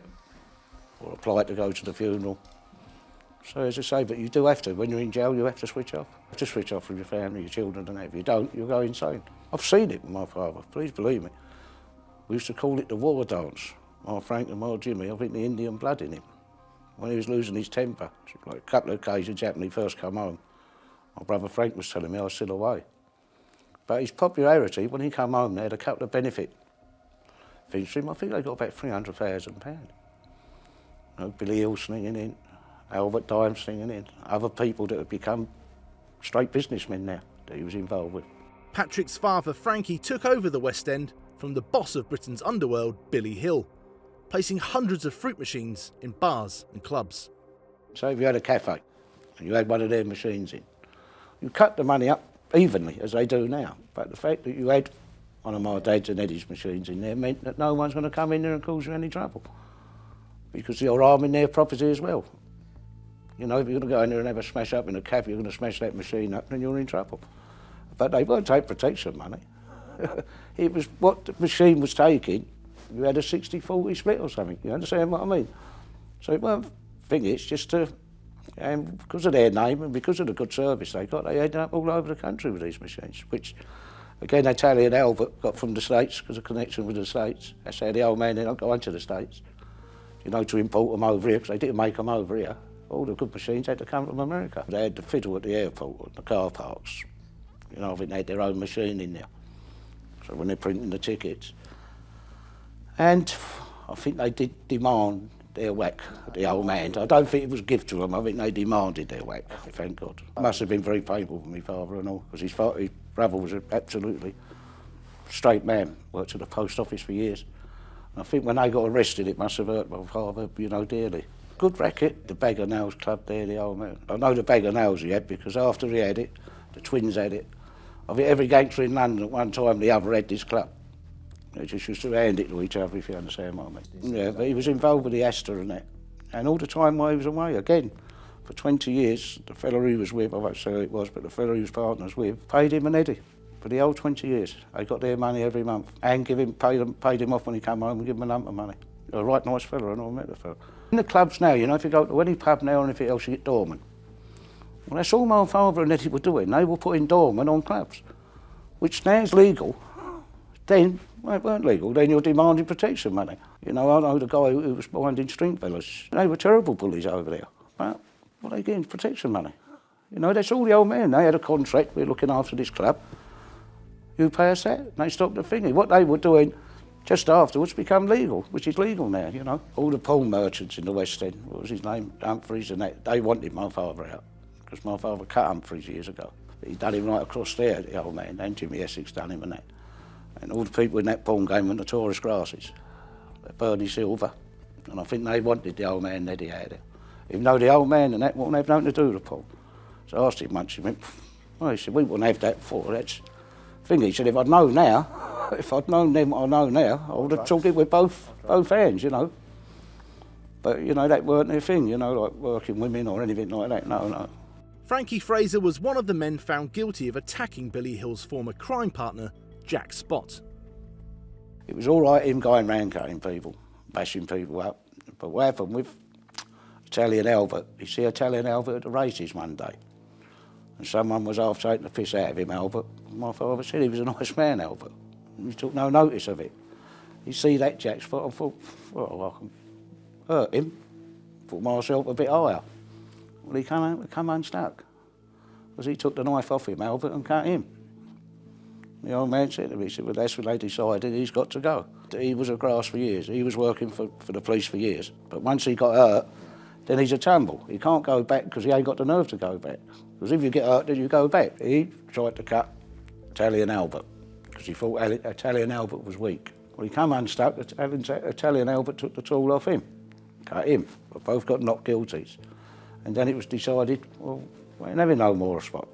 or apply to go to the funeral. So as I say, but you do have to, when you're in jail, you have to switch off. You have to switch off from your family, your children and that. If you don't, you'll go insane. I've seen it with my father, please believe me. We used to call it the war dance. My Frank and my Jimmy, I think the Indian blood in him. When he was losing his temper, like a couple of occasions happened when he first come home. My brother Frank was telling me I was still away. But his popularity, when he came home, they had a couple of benefit featuring, I think they got about £300,000. You know, Billy Hill singing in, Albert Dime singing in, other people that have become straight businessmen now that he was involved with. Patrick's father, Frankie, took over the West End from the boss of Britain's underworld, Billy Hill, placing hundreds of fruit machines in bars and clubs. So if you had a cafe and you had one of their machines in, you cut the money up evenly, as they do now. But the fact that you had one of my dad's and Eddie's machines in there meant that no one's going to come in there and cause you any trouble, because you're harming their property as well. You know, if you're going to go in there and have a smash up in a cafe, you're going to smash that machine up, then you're in trouble. But they won't take protection money. It was what the machine was taking. You had a 60-40 split or something. You understand what I mean? So it weren't thingy, it's just to, and because of their name and because of the good service they got, they ended up all over the country with these machines, which, again, Italian Albert got from the States because of connection with the States. That's how the old man ended up going to the States, you know, to import them over here, because they didn't make them over here. All the good machines had to come from America. They had the fiddle at the airport, at the car parks. You know, I think they had their own machine in there. So when they're printing the tickets. And I think they did demand their whack, the old man. I don't think it was a gift to them, I think they demanded their whack, thank God. It must have been very painful for my father and all, because his brother was an absolutely straight man, worked at the post office for years. And I think when they got arrested, it must have hurt my father, you know, dearly. Good racket, the Bag of Nails club there, the old man. I know the Bag of Nails he had, because after he had it, the twins had it. I think every gangster in London at one time or the other had this club. They just used to hand it to each other, if you understand what I mean. Yeah, but he was involved with the Astor and that. And all the time while he was away, again, for 20 years, the fella he was with, I won't say who it was, but the fella he was partners with, paid him an Eddie for the whole 20 years. They got their money every month and paid him off when he came home and give him a lump of money. A right nice fella, and I met the fella. In the clubs now, you know, if you go to any pub now or anything else, you get doormen. Well, that's all my father and Eddie were doing. They were putting doormen on clubs, which now is legal. Then, well, it weren't legal, then you're demanding protection money. You know, I know the guy who was binding string fellas. They were terrible bullies over there. But what are they getting? Protection money. You know, that's all the old men. They had a contract, we're looking after this club. You pay us that, and they stopped the thingy. What they were doing just afterwards become legal, which is legal now, you know. All the porn merchants in the West End, what was his name, Humphreys and that, they wanted my father out, because my father cut Humphreys years ago. But he done him right across there, the old man, and Jimmy Essex done him and that. And all the people in that porn game were notorious grasses. Bernie Silver, and I think they wanted the old man that he had it. Even though the old man and that wouldn't have nothing to do with the porn. So I asked him once, he went, well, he said, we wouldn't have that before, that's... thing, he said, if I'd known now, if I'd known then what I know now, I would have took it with both hands, you know. But, you know, that weren't their thing, you know, like working women or anything like that, no. Frankie Fraser was one of the men found guilty of attacking Billy Hill's former crime partner, Jack Spott. It was all right him going round cutting people, bashing people up, but what happened with Italian Albert, you see Italian Albert at the races one day, and someone was half taking the piss out of him, Albert. My father said he was a nice man, Albert. He took no notice of it. You see that Jack Spott, I thought, well, I can hurt him, put myself a bit higher. Well, he come unstuck, because he took the knife off him, Albert, and cut him. The old man said to me, he said, well, that's when they decided he's got to go. He was a grass for years. He was working for the police for years. But once he got hurt, then he's a tumble. He can't go back because he ain't got the nerve to go back. Because if you get hurt, then you go back. He tried to cut Italian Albert because he thought Italian Albert was weak. Well, he come unstuck, Italian Albert took the tool off him, cut him. But both got not guilties. And then it was decided, well, we ain't having no more Spot.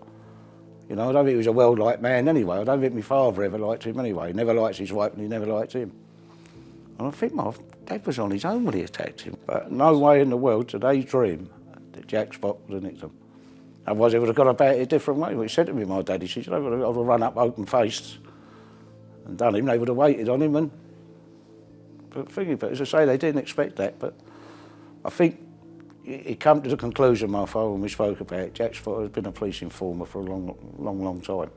You know, I don't think he was a well-liked man anyway. I don't think my father ever liked him anyway. He never liked his wife and he never liked him. And I think my dad was on his own when he attacked him. But no way in the world did they dream that Jack Spott would have nicked him. Otherwise, he would have gone about it a different way. Well, he said to me, my dad, he said, you know, I would have run up open-faced and done him. They would have waited on him and... But as I say, they didn't expect that. But I think he come to the conclusion, my father, when we spoke about it, Jack Spott has been a police informer for a long time.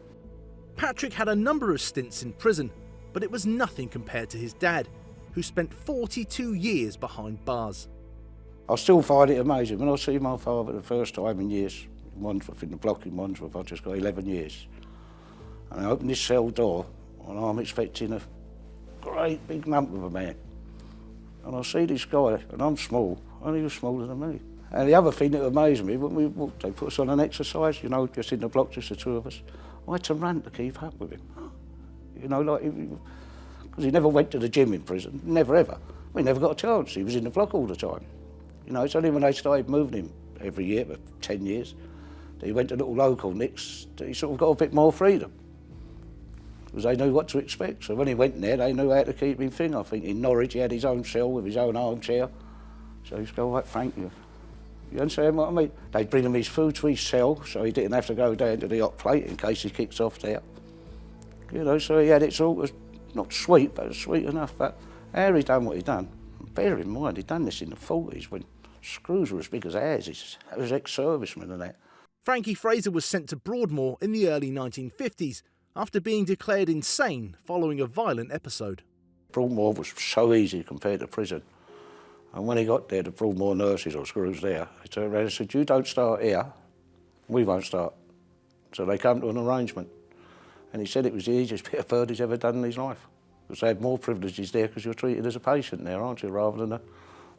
Patrick had a number of stints in prison, but it was nothing compared to his dad, who spent 42 years behind bars. I still find it amazing. When I see my father the first time in years, in Wandsworth, in the block in Wandsworth, I've just got 11 years. And I open this cell door, and I'm expecting a great big lump of a man. And I see this guy, and I'm small, and he was smaller than me. And the other thing that amazed me, when we walked, they put us on an exercise, you know, just in the block, just the two of us. I had to run to keep up with him. You know, like, because he never went to the gym in prison, never ever. We never got a chance, he was in the block all the time. You know, it's only when they started moving him every year, for 10 years, that he went to little local nicks, that he sort of got a bit more freedom. Because they knew what to expect. So when he went there, they knew how to keep him thing. I think in Norwich he had his own cell with his own armchair. So he'd go, like, Frank, you understand what I mean? They'd bring him his food to his cell, so he didn't have to go down to the hot plate in case he kicks off there. You know, so he had it sort of, not sweet, but sweet enough. But how he done what he done, bear in mind, he'd done this in the 40s when screws were as big as ours. He was ex-serviceman and that. Frankie Fraser was sent to Broadmoor in the early 1950s after being declared insane following a violent episode. Broadmoor was so easy compared to prison. And when he got there, the Broadmoor nurses or screws there, they turned around and said, you don't start here, we won't start. So they come to an arrangement. And he said it was the easiest bit of bird he's ever done in his life. Because they had more privileges there because you're treated as a patient there, aren't you, rather than a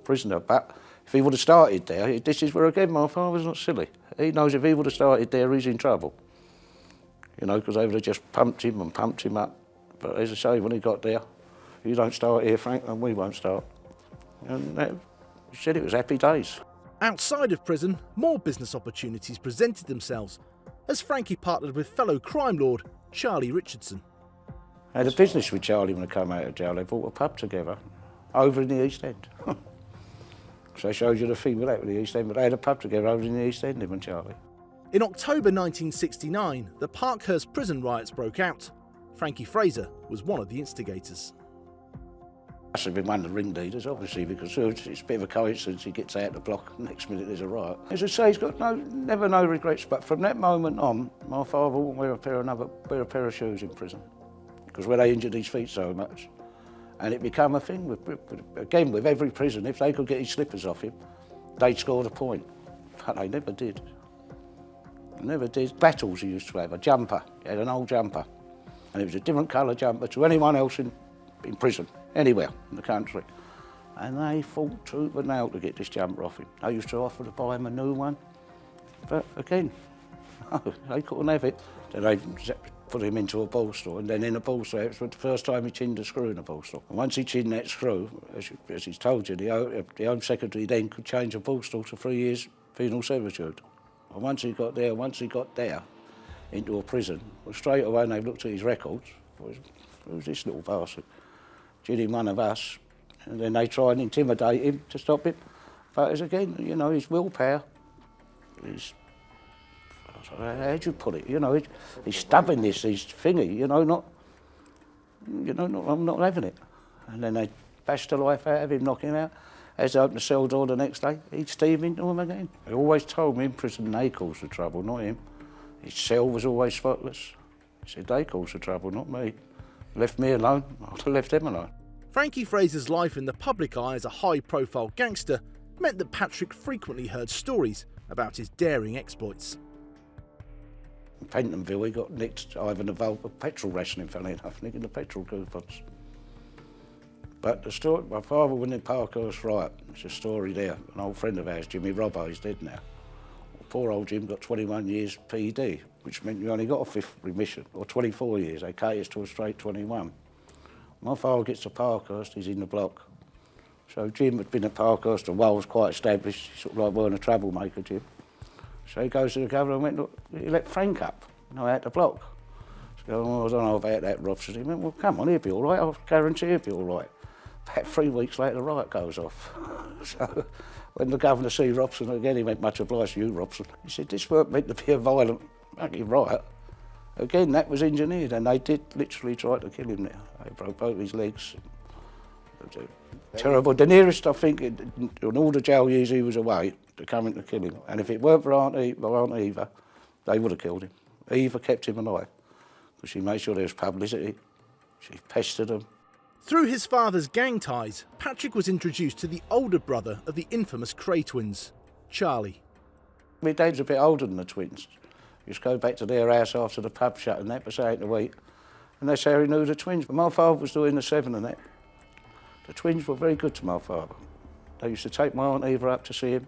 prisoner. But if he would have started there, this is where, again, my father's not silly. He knows if he would have started there, he's in trouble. You know, because they would have just pumped him and pumped him up. But as I say, when he got there, you don't start here, Frank, and we won't start. And he said it was happy days. Outside of prison, more business opportunities presented themselves as Frankie partnered with fellow crime lord Charlie Richardson. I had a business with Charlie when I came out of jail. They bought a pub together over in the East End. So I showed you the thing with that with the East End, but they had a pub together over in the East End, him and Charlie. In October 1969, the Parkhurst prison riots broke out. Frankie Fraser was one of the instigators. Must have been one of the ringleaders, obviously, because it's a bit of a coincidence he gets out the block and next minute there's a riot. As I say, he's got never no regrets, but from that moment on, my father wouldn't wear a pair of shoes in prison, because where they injured his feet so much. And it became a thing, again, with every prison, if they could get his slippers off him, they'd scored a point. But they never did. Never did. Battles he used to have, a jumper. He had an old jumper. And it was a different colour jumper to anyone else in prison, anywhere in the country. And they fought tooth and nail to get this jumper off him. They used to offer to buy him a new one. But again, no, they couldn't have it. Then they put him into a ball store, and then in a ball store, it was the first time he chinned a screw in a ball store. And once he chinned that screw, as he's told you, the Home Secretary then could change a ball store to 3 years penal servitude. And once he got there into a prison, well, straight away when they looked at his records, who's this little bastard? Cheating one of us, and then they try and intimidate him to stop him. But as again, you know, his willpower, how'd you put it? You know, he's stubbornness, his thingy, you know, I'm not having it. And then they bashed the life out of him, knock him out. As they opened the cell door the next day, he'd steam into him again. He always told me in prison they caused the trouble, not him. His cell was always spotless. He said they caused the trouble, not me. Left me alone, I'd have left them alone. Frankie Fraser's life in the public eye as a high-profile gangster meant that Patrick frequently heard stories about his daring exploits. In Pentonville, he got nicked over the valve of petrol rationing, funny enough, nicking the petrol coupons. But the story, my father went in Parkhurst riot. There's a story there. An old friend of ours, Jimmy Robbo, he's dead now. Poor old Jim got 21 years PD, which meant you only got a fifth remission, or 24 years. They cut it to a straight 21. My father gets to Parkhurst, he's in the block. So Jim had been at Parkhurst, and was quite established, sort of like weren't a troublemaker, Jim. So he goes to the governor and went, look, he let Frank up, out the block. So I don't know about that, Robson. He went, well, come on, he'll be all right, I guarantee he'll be all right. About 3 weeks later, the riot goes off. So when the governor see Robson again, he went, much obliged to you, Robson. He said, this weren't meant to be a violent fucking riot. Again, that was engineered, and they did literally try to kill him there. They broke both his legs. It was terrible. The nearest, I think, in all the jail years he was away, to coming to kill him. And if it weren't for Aunt Eva, they would have killed him. Eva kept him alive, because she made sure there was publicity. She pestered him. Through his father's gang ties, Patrick was introduced to the older brother of the infamous Kray twins, Charlie. My dad's a bit older than the twins. Used to go back to their house after the pub shut and that for something to eat. And that's how he knew the twins. But my father was doing the 7 and that. The twins were very good to my father. They used to take my Aunt Eva up to see him.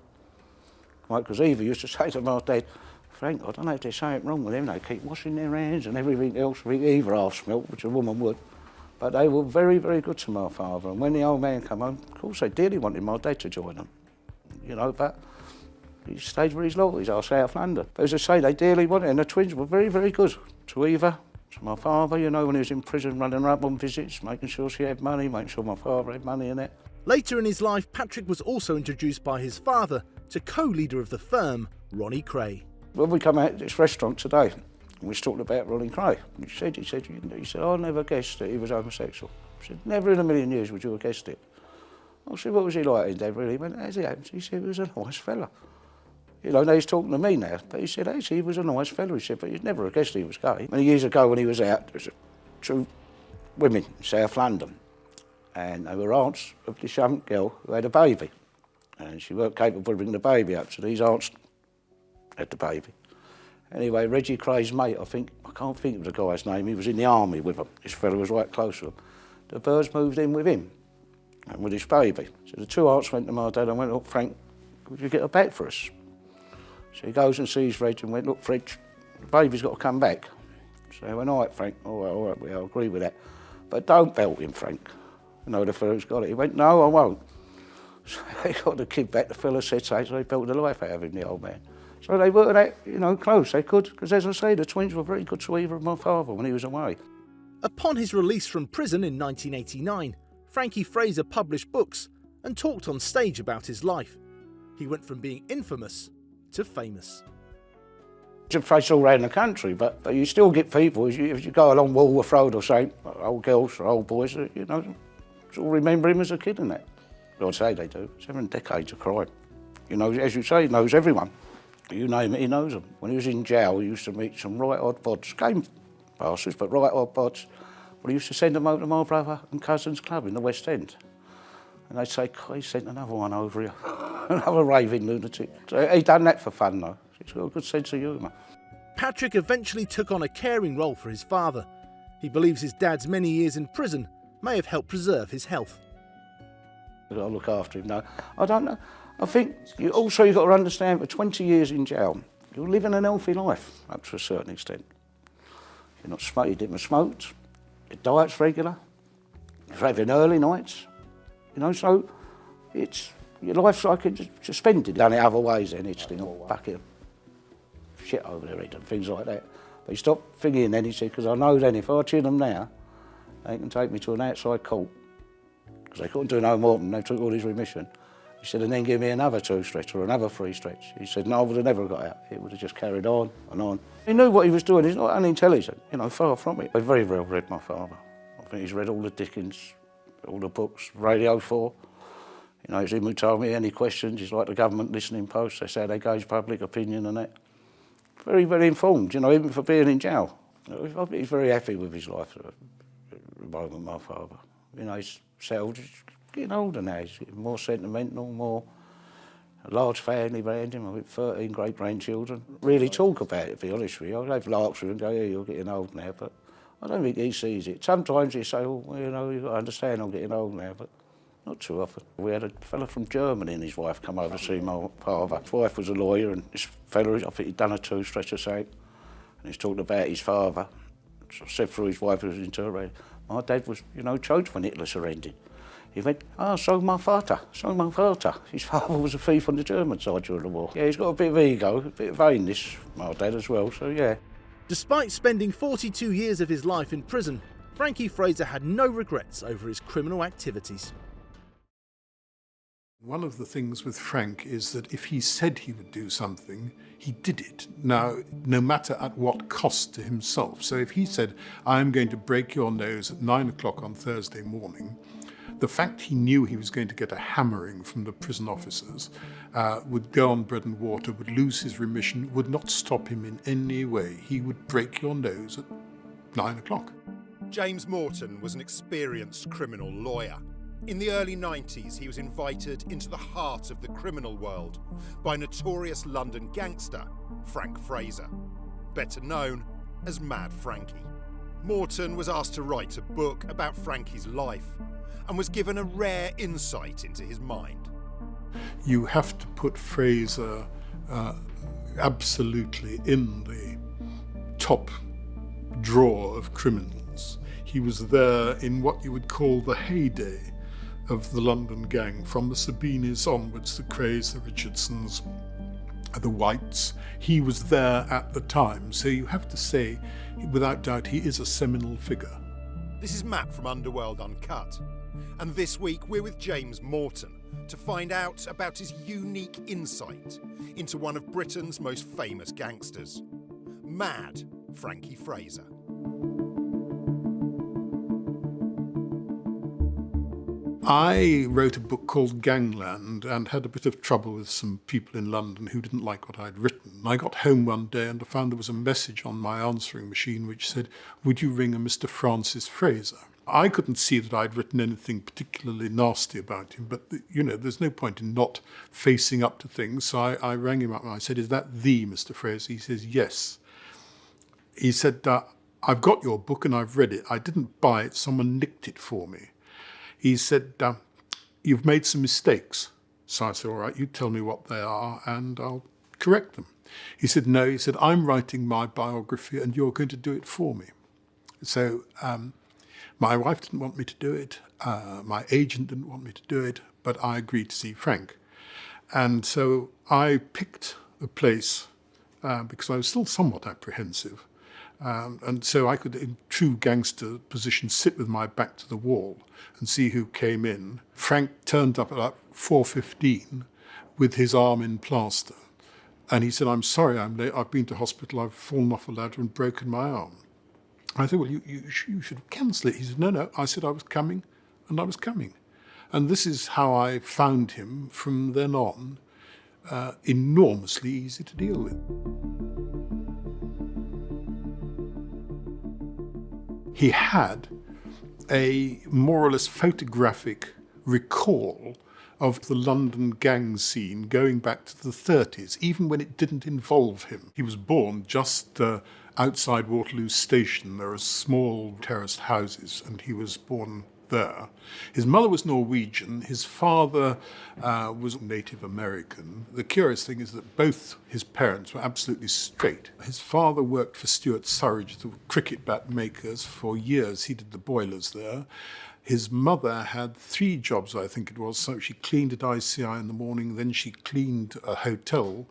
Right, because Eva used to say to my dad, Frank, I don't know if there's something wrong with them. They keep washing their hands and everything else. I think Eva half smelt, which a woman would. But they were very, very good to my father. And when the old man came home, of course they dearly wanted my dad to join them. You know, but he stayed where he's loyal. He's our South London. But as I say, they dearly wanted it. And the twins were very, very good to Eva, to my father, you know, when he was in prison, running her up on visits, making sure she had money, making sure my father had money in it. Later in his life, Patrick was also introduced by his father to co-leader of the firm, Ronnie Kray. When we come out of this restaurant today, we was talking about Ronnie Kray. He said, I never guessed that he was homosexual. I said, never in a million years would you have guessed it. I said, what was he like, Dad, really? He went, as he happens. He said, he was a nice fella. You know, now he's talking to me now, but he said, actually, he was a nice fella. He said, but you'd never have guessed he was gay. Many years ago when he was out, there was 2 women in South London, and they were aunts of this young girl who had a baby. And she weren't capable of bringing the baby up, so these aunts had the baby. Anyway, Reggie Kray's mate, I can't think of the guy's name, he was in the army with them. This fella was right close to him. The birds moved in with him and with his baby. So the 2 aunts went to my dad and went, look, Frank, would you get her back for us? So he goes and sees Reg and went, look, Fred, the baby's got to come back. So he went, all right, Frank, all right, I'll agree with that. But don't belt him, Frank. You know, the fella's got it. He went, no, I won't. So they got the kid back, the fella said so they belted the life out of him, the old man. So they were that, you know, close, they could, because as I say, the twins were very good to Eva and my father when he was away. Upon his release from prison in 1989, Frankie Fraser published books and talked on stage about his life. He went from being infamous to famous. It's a face all around the country, but you still get people, if you go along Walworth Road or something, old girls or old boys, you know, still remember him as a kid and that. I'd say they do. 7 decades of crime. You know, as you say, he knows everyone. You name it, he knows them. When he was in jail, he used to meet some right odd bods, game bastards, but right odd bods. But he used to send them over to my brother and cousin's club in the West End. And they'd say, he sent another one over here, another raving lunatic. So he done that for fun, though. He's got a good sense of humour. Patrick eventually took on a caring role for his father. He believes his dad's many years in prison may have helped preserve his health. I've got to look after him now. I don't know. I think you've got to understand, for 20 years in jail, you're living an healthy life up to a certain extent. You're not smoking, you didn't smoke, your diet's regular, you're having early nights, you know, so it's, your life's like it's suspended. Done it other ways then, it's a bucket of shit over their head and things like that. But he stopped thinking then, he said, because I know then if I chin them now, they can take me to an outside court, because they couldn't do no more than they took all his remission. He said, and then give me another 2 stretch or another 3 stretch. He said, no, I would have never got out. It would have just carried on and on. He knew what he was doing. He's not unintelligent, you know, far from it. He's very well read, my father. I think he's read all the Dickens, all the books, Radio 4. You know, it's him who told me any questions. He's like the government listening post. That's how they gauge public opinion and that. Very, very informed, you know, even for being in jail. He's very happy with his life at the moment, my father. You know, he's settled. He's getting older now, he's getting more sentimental, more a large family around him, with 13 great-grandchildren. Really talk about it, to be honest with you. I have larks with him, go, yeah, you're getting old now, but I don't think he sees it. Sometimes he say, well, you know, you've got to understand I'm getting old now, but not too often. We had a fella from Germany and his wife come over to see my father. His wife was a lawyer, and this fella, I think he'd done a 2-stretch or something, and he's talking about his father. So I said through his wife who was interrogated, my dad was, you know, choked when Hitler surrendered. He went, so my father. His father was a thief on the German side during the war. Yeah, he's got a bit of ego, a bit of vainness, my dad as well, so yeah. Despite spending 42 years of his life in prison, Frankie Fraser had no regrets over his criminal activities. One of the things with Frank is that if he said he would do something, he did it. Now, no matter at what cost to himself. So if he said, I'm going to break your nose at 9 o'clock on Thursday morning, the fact he knew he was going to get a hammering from the prison officers, would go on bread and water, would lose his remission, would not stop him in any way. He would break your nose at 9 o'clock. James Morton was an experienced criminal lawyer. In the early 90s, he was invited into the heart of the criminal world by notorious London gangster Frank Fraser, better known as Mad Frankie. Morton was asked to write a book about Frankie's life and was given a rare insight into his mind. You have to put Fraser absolutely in the top drawer of criminals. He was there in what you would call the heyday of the London gang, from the Sabinis onwards, the Krays, the Richardsons, the Whites. He was there at the time, so you have to say, without doubt, he is a seminal figure. This is Matt from Underworld Uncut, and this week we're with James Morton to find out about his unique insight into one of Britain's most famous gangsters, Mad Frankie Fraser. I wrote a book called Gangland and had a bit of trouble with some people in London who didn't like what I'd written. I got home one day and I found there was a message on my answering machine which said, "Would you ring a Mr. Francis Fraser?" I couldn't see that I'd written anything particularly nasty about him, but there's no point in not facing up to things. So I rang him up and I said, "Is that the Mr. Fraser?" He says, "Yes." He said, "I've got your book and I've read it. I didn't buy it, someone nicked it for me." He said, "You've made some mistakes." So I said, "All right, you tell me what they are and I'll correct them." He said, "No," he said, "I'm writing my biography and you're going to do it for me." So my wife didn't want me to do it, my agent didn't want me to do it, but I agreed to see Frank. And so I picked a place because I was still somewhat apprehensive. And so I could, in true gangster position, sit with my back to the wall and see who came in. Frank turned up at about 4:15 with his arm in plaster. And he said, "I'm sorry I'm late. I've been to hospital. I've fallen off a ladder and broken my arm." I said, "Well, you should cancel it." He said, No. I said I was coming, and I was coming. And this is how I found him from then on, enormously easy to deal with. He had a more or less photographic recall of the London gang scene going back to the 30s, even when it didn't involve him. He was born just outside Waterloo Station. There are small terraced houses, and he was born there. His mother was Norwegian. His father was Native American. The curious thing is that both his parents were absolutely straight. His father worked for Stuart Surridge, the cricket bat makers, for years. He did the boilers there. His mother had 3 jobs, I think it was. So she cleaned at ICI in the morning, then she cleaned a hotel,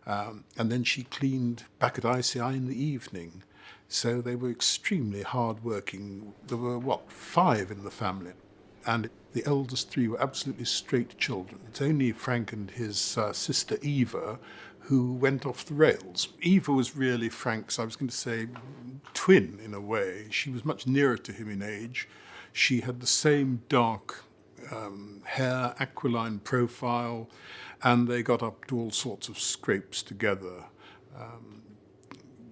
and then she cleaned back at ICI in the evening. So they were extremely hard-working. There were, 5 in the family? And the eldest 3 were absolutely straight children. It's only Frank and his sister Eva who went off the rails. Eva was really Frank's, I was going to say, twin in a way. She was much nearer to him in age. She had the same dark hair, aquiline profile, and they got up to all sorts of scrapes together.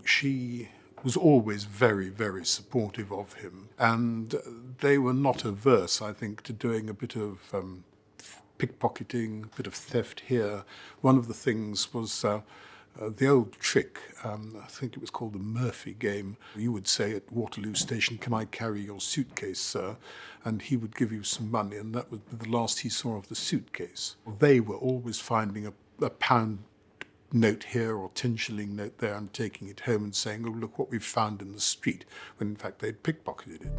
She was always very, very supportive of him. And they were not averse, I think, to doing a bit of pickpocketing, a bit of theft here. One of the things was the old trick, I think it was called the Murphy game. You would say at Waterloo Station, "Can I carry your suitcase, sir?" And he would give you some money, and that was the last he saw of the suitcase. They were always finding a pound note here or 10-shilling note there and taking it home and saying, "Oh, look what we've found in the street," when in fact they'd pickpocketed it.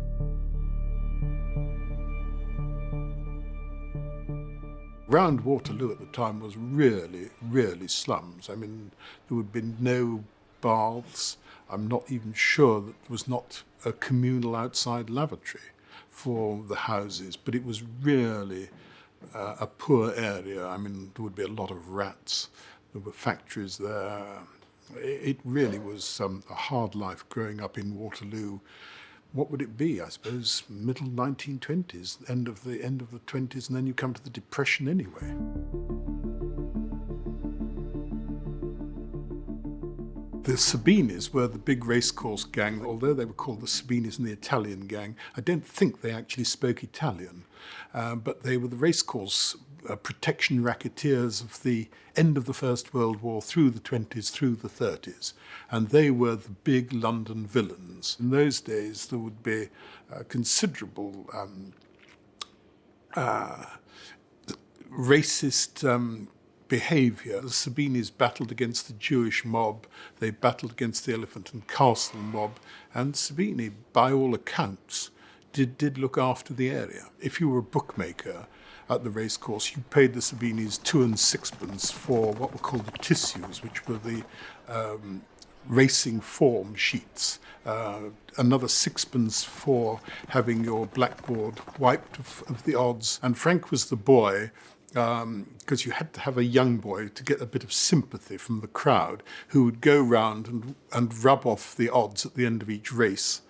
Round Waterloo at the time was really, really slums. I mean, there would be no baths. I'm not even sure that there was not a communal outside lavatory for the houses, but it was really a poor area. I mean, there would be a lot of rats. There were factories there. It really was a hard life growing up in Waterloo. What would it be? I suppose middle 1920s, end of the 20s, and then you come to the Depression anyway. The Sabinis were the big racecourse gang. Although they were called the Sabinis and the Italian gang, I don't think they actually spoke Italian, but they were the racecourse protection racketeers of the end of the First World War through the 20s, through the 30s. And they were the big London villains. In those days, there would be considerable racist behaviour. The Sabinis battled against the Jewish mob, they battled against the Elephant and Castle mob, and Sabini, by all accounts, did look after the area. If you were a bookmaker at the racecourse, you paid the Sabinis 2 and 6pence for what were called the tissues, which were the racing form sheets. Another 6pence for having your blackboard wiped of the odds. And Frank was the boy, because you had to have a young boy to get a bit of sympathy from the crowd, who would go round and rub off the odds at the end of each race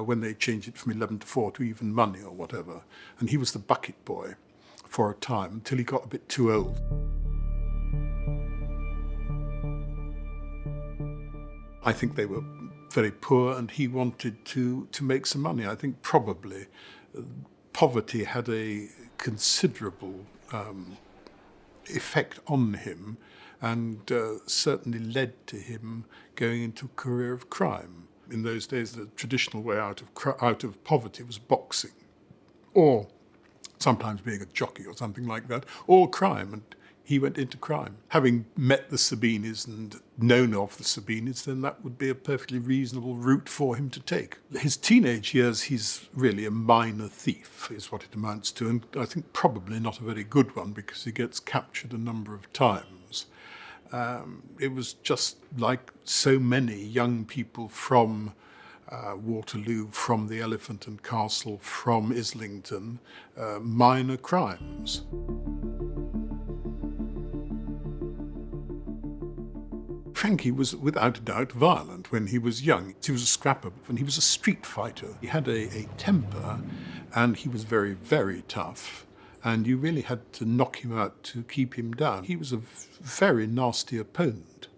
when they changed it from 11 to 4 to even money or whatever. And he was the bucket boy for a time until he got a bit too old. I think they were very poor and he wanted to make some money. I think probably poverty had a considerable effect on him and certainly led to him going into a career of crime. In those days, the traditional way out of poverty was boxing, or sometimes being a jockey or something like that, or crime, and he went into crime. Having met the Sabinis and known of the Sabinis, then that would be a perfectly reasonable route for him to take. His teenage years, he's really a minor thief, is what it amounts to, and I think probably not a very good one because he gets captured a number of times. It was just like so many young people from Waterloo, from the Elephant and Castle, from Islington, minor crimes. Frankie was without a doubt violent when he was young. He was a scrapper and he was a street fighter. He had a temper and he was very, very tough. And you really had to knock him out to keep him down. He was a very nasty opponent.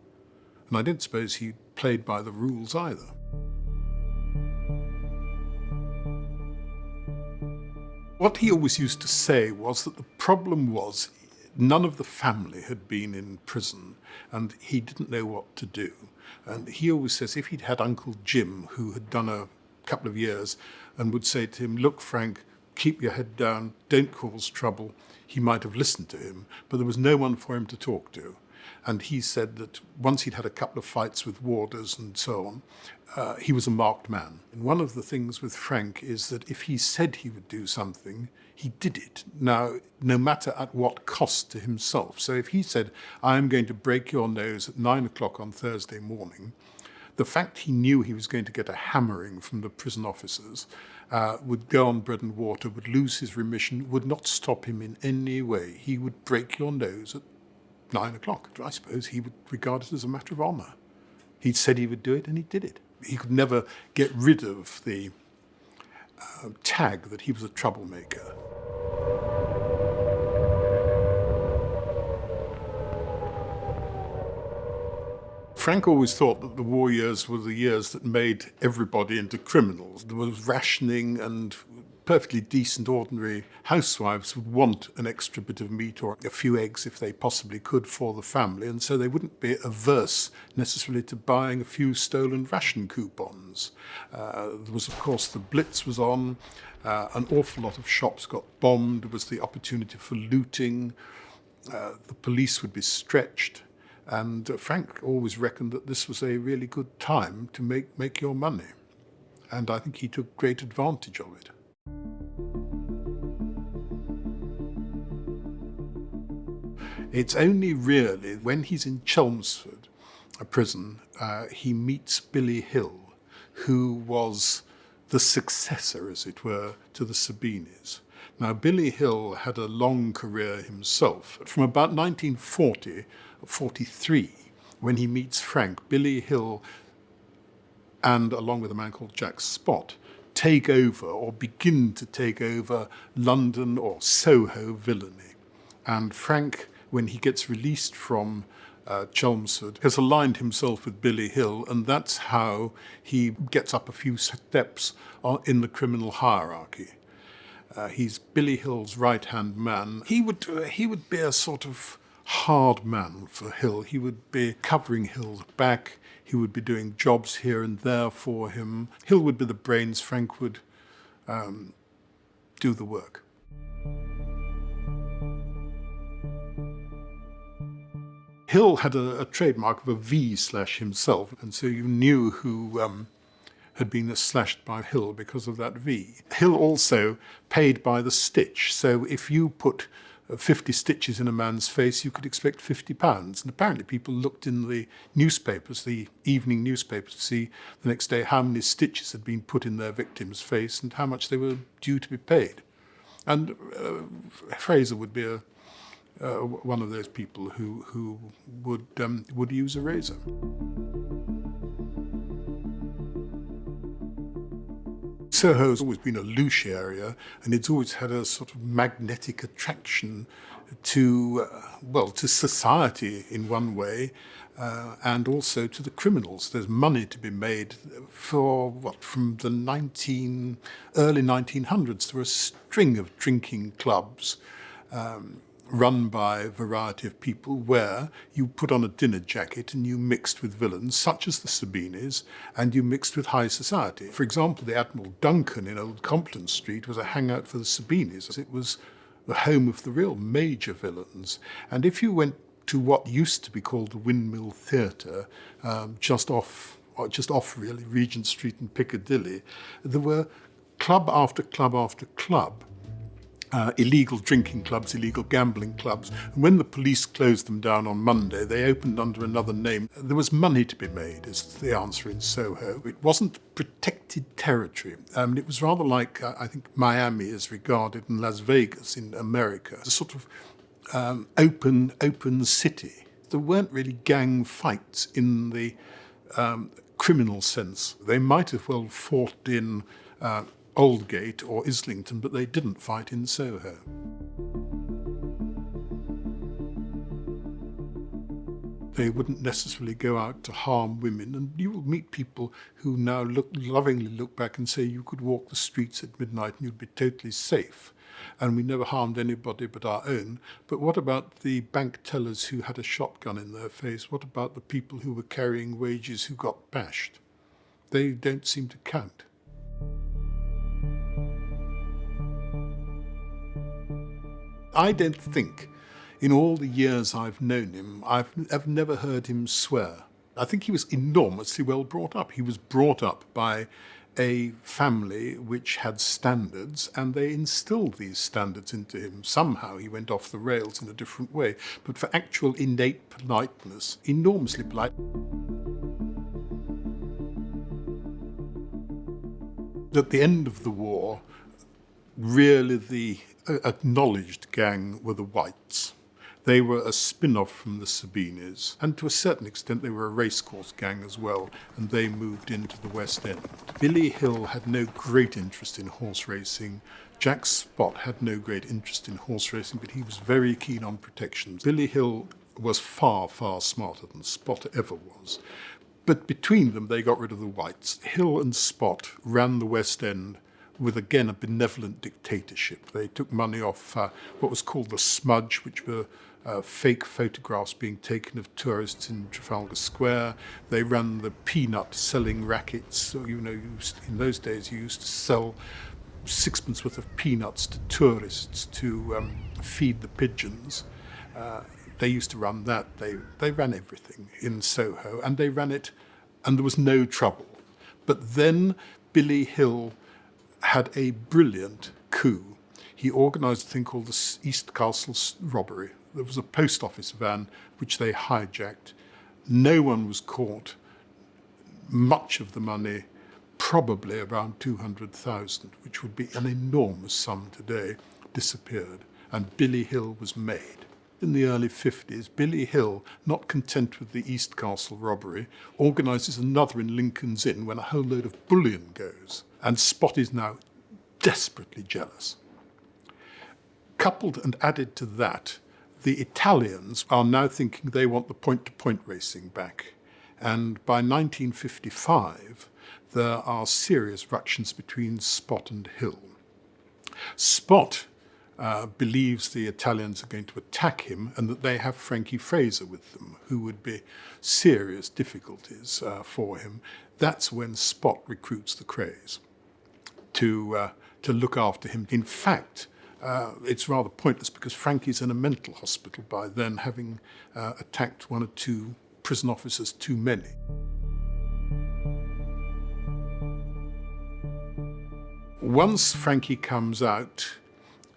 And I don't suppose he played by the rules either. What he always used to say was that the problem was none of the family had been in prison and he didn't know what to do. And he always says if he'd had Uncle Jim, who had done a couple of years, and would say to him, look, Frank, keep your head down, don't cause trouble, he might have listened to him, but there was no one for him to talk to. And he said that once he'd had a couple of fights with warders and so on, he was a marked man. And one of the things with Frank is that if he said he would do something, he did it. Now, no matter at what cost to himself. So if he said, I'm going to break your nose at 9 o'clock on Thursday morning, the fact he knew he was going to get a hammering from the prison officers, would go on bread and water, would lose his remission, would not stop him in any way. He would break your nose at 9 o'clock. I suppose he would regard it as a matter of honour. He'd said he would do it and he did it. He could never get rid of the tag that he was a troublemaker. Frank always thought that the war years were the years that made everybody into criminals. There was rationing and perfectly decent, ordinary housewives would want an extra bit of meat or a few eggs if they possibly could for the family, and so they wouldn't be averse necessarily to buying a few stolen ration coupons. There was, of course, the Blitz was on, an awful lot of shops got bombed, there was the opportunity for looting, the police would be stretched, and Frank always reckoned that this was a really good time to make your money, and I think he took great advantage of it. It's only really when he's in Chelmsford, a prison, he meets Billy Hill, who was the successor, as it were, to the Sabinis. Now, Billy Hill had a long career himself. From about 1940, 43, when he meets Frank, Billy Hill, and along with a man called Jack Spott, take over or begin to take over London or Soho villainy. And Frank, when he gets released from Chelmsford, has aligned himself with Billy Hill, and that's how he gets up a few steps in the criminal hierarchy. He's Billy Hill's right-hand man. He would be a sort of hard man for Hill. He would be covering Hill's back. He would be doing jobs here and there for him. Hill would be the brains. Frank would do the work. Hill had a trademark of a V/ himself, and so you knew who had been slashed by Hill because of that V. Hill also paid by the stitch, so if you put 50 stitches in a man's face, you could expect £50. And apparently people looked in the newspapers, the evening newspapers, to see the next day how many stitches had been put in their victim's face and how much they were due to be paid. And Fraser would be one of those people who would use a razor. Soho has always been a louche area, and it's always had a sort of magnetic attraction to society in one way, and also to the criminals. There's money to be made from the early 1900s. There were a string of drinking clubs run by a variety of people where you put on a dinner jacket and you mixed with villains such as the Sabinis, and you mixed with high society. For example, the Admiral Duncan in Old Compton Street was a hangout for the Sabinis. It was the home of the real major villains. And if you went to what used to be called the Windmill Theatre, just off really Regent Street and Piccadilly, there were club after club after club, illegal drinking clubs, illegal gambling clubs. And when the police closed them down on Monday, they opened under another name. There was money to be made, is the answer in Soho. It wasn't protected territory. It was rather like, I think, Miami is regarded and Las Vegas in America, a sort of open city. There weren't really gang fights in the criminal sense. They might have well fought in Aldgate or Islington, but they didn't fight in Soho. They wouldn't necessarily go out to harm women, and you will meet people who now lovingly look back and say you could walk the streets at midnight and you'd be totally safe, and we never harmed anybody but our own. But what about the bank tellers who had a shotgun in their face? What about the people who were carrying wages who got bashed? They don't seem to count. I don't think, in all the years I've known him, I've never heard him swear. I think he was enormously well brought up. He was brought up by a family which had standards, and they instilled these standards into him. Somehow he went off the rails in a different way, but for actual innate politeness, enormously polite. At the end of the war, really the acknowledged gang were the Whites. They were a spin-off from the Sabinis, and to a certain extent they were a racecourse gang as well, and they moved into the West End. Billy Hill had no great interest in horse racing. Jack Spot had no great interest in horse racing, but he was very keen on protection. Billy Hill was far, far smarter than Spot ever was. But between them, they got rid of the Whites. Hill and Spot ran the West End with, again, a benevolent dictatorship. They took money off what was called the smudge, which were fake photographs being taken of tourists in Trafalgar Square. They ran the peanut selling rackets. So, in those days, you used to sell sixpence worth of peanuts to tourists to feed the pigeons. They used to run that. They ran everything in Soho, and they ran it, and there was no trouble. But then Billy Hill had a brilliant coup. He organised a thing called the East Castle robbery. There was a post office van which they hijacked. No one was caught. Much of the money, probably around 200,000, which would be an enormous sum today, disappeared, and Billy Hill was made. In the early 50s, Billy Hill, not content with the East Castle robbery, organises another in Lincoln's Inn when a whole load of bullion goes. And Spot is now desperately jealous. Coupled and added to that, the Italians are now thinking they want the point-to-point racing back. And by 1955, there are serious ructions between Spot and Hill. Spot believes the Italians are going to attack him and that they have Frankie Fraser with them, who would be serious difficulties for him. That's when Spot recruits the Krays to look after him. In fact, it's rather pointless because Frankie's in a mental hospital by then, having attacked one or two prison officers too many. Once Frankie comes out,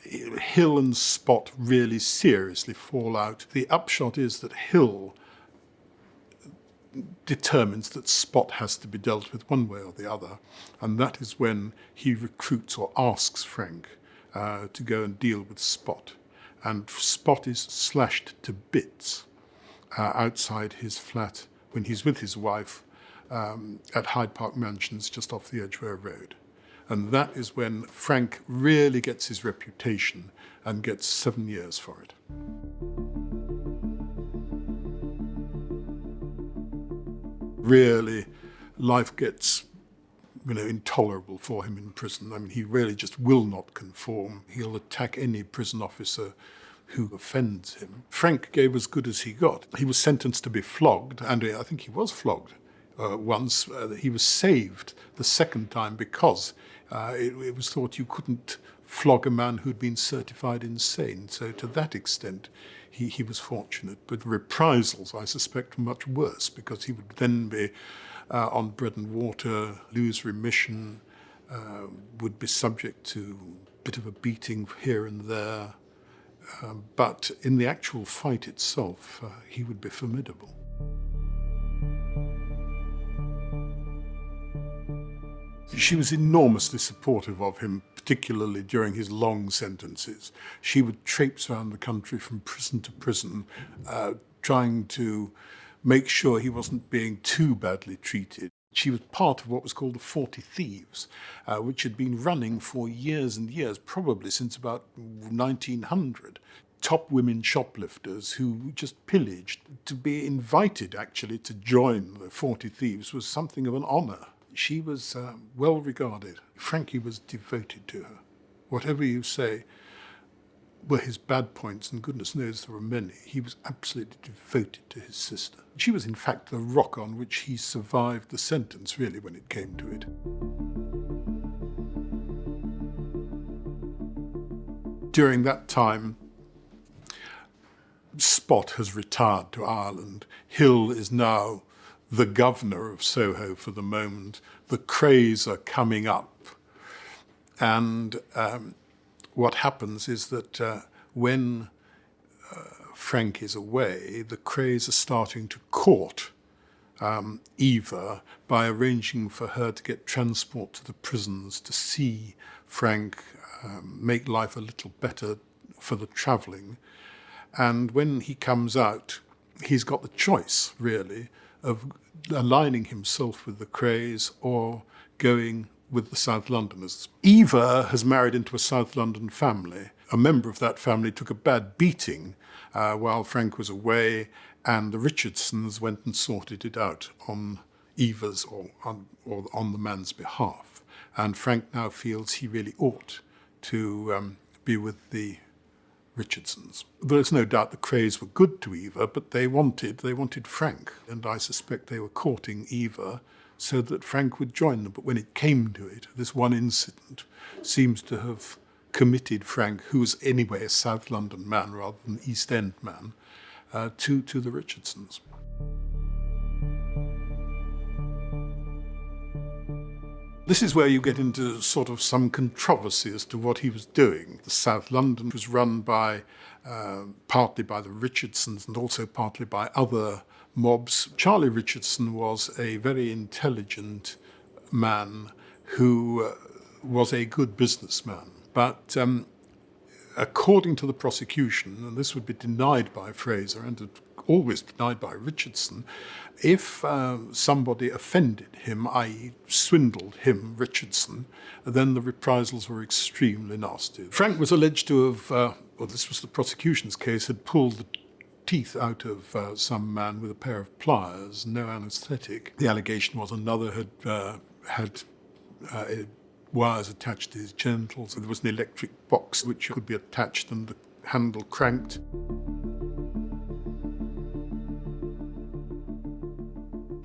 Hill and Spot really seriously fall out. The upshot is that Hill determines that Spot has to be dealt with one way or the other, and that is when he recruits or asks Frank to go and deal with Spot. And Spot is slashed to bits outside his flat when he's with his wife at Hyde Park Mansions just off the Edgware Road. And that is when Frank really gets his reputation and gets 7 years for it. Really, life gets, intolerable for him in prison. I mean, he really just will not conform. He'll attack any prison officer who offends him. Frank gave as good as he got. He was sentenced to be flogged, and I think he was flogged once. He was saved the second time because it was thought you couldn't flog a man who'd been certified insane. So to that extent, he was fortunate. But reprisals, I suspect, were much worse because he would then be on bread and water, lose remission, would be subject to a bit of a beating here and there. But in the actual fight itself, he would be formidable. She was enormously supportive of him, particularly during his long sentences. She would traipse around the country from prison to prison, trying to make sure he wasn't being too badly treated. She was part of what was called the 40 Thieves, which had been running for years and years, probably since about 1900. Top women shoplifters who just pillaged. To be invited, actually, to join the 40 Thieves was something of an honour. She was well regarded. Frankie was devoted to her. Whatever you say were his bad points, and goodness knows there were many, he was absolutely devoted to his sister. She was in fact the rock on which he survived the sentence, really, when it came to it. During that time, Spot has retired to Ireland. Hill is now the governor of Soho for the moment. The Krays are coming up. And what happens is that when Frank is away, the Krays are starting to court Eva by arranging for her to get transport to the prisons to see Frank make life a little better for the travelling. And when he comes out, he's got the choice, really, of aligning himself with the Krays or going with the South Londoners. Eva has married into a South London family. A member of that family took a bad beating while Frank was away, and the Richardsons went and sorted it out on Eva's or on the man's behalf. And Frank now feels he really ought to be with the Richardsons. There's no doubt the Krays were good to Eva, but they wanted Frank, and I suspect they were courting Eva so that Frank would join them. But when it came to it, this one incident seems to have committed Frank, who was anyway a South London man rather than an East End man, to the Richardsons. This is where you get into sort of some controversy as to what he was doing. The South London was run by partly by the Richardsons and also partly by other mobs. Charlie Richardson was a very intelligent man who was a good businessman. But according to the prosecution, and this would be denied by Fraser and always denied by Richardson, if somebody offended him, i.e. swindled him, Richardson, then the reprisals were extremely nasty. Frank was alleged to have, well, this was the prosecution's case, had pulled the teeth out of some man with a pair of pliers, no anaesthetic. The allegation was another had wires attached to his genitals. There was an electric box which could be attached and the handle cranked.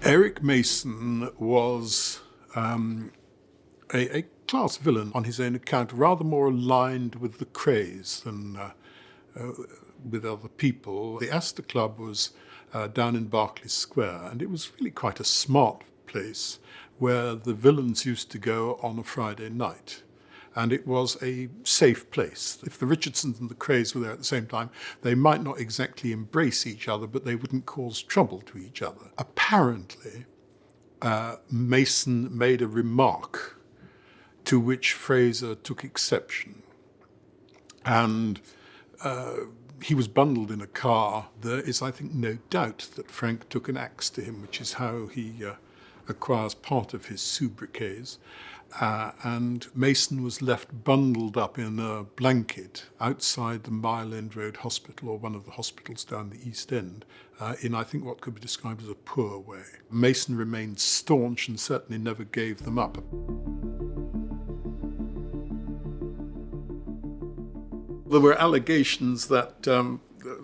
Eric Mason was a class villain on his own account, rather more aligned with the Krays than with other people. The Astor Club was down in Berkeley Square, and it was really quite a smart place where the villains used to go on a Friday night. And it was a safe place. If the Richardsons and the Krays were there at the same time, they might not exactly embrace each other, but they wouldn't cause trouble to each other. Apparently, Mason made a remark to which Fraser took exception. And he was bundled in a car. There is, I think, no doubt that Frank took an axe to him, which is how he acquires part of his sobriquets. And Mason was left bundled up in a blanket outside the Mile End Road Hospital, or one of the hospitals down the East End, in, I think, what could be described as a poor way. Mason remained staunch and certainly never gave them up. There were allegations that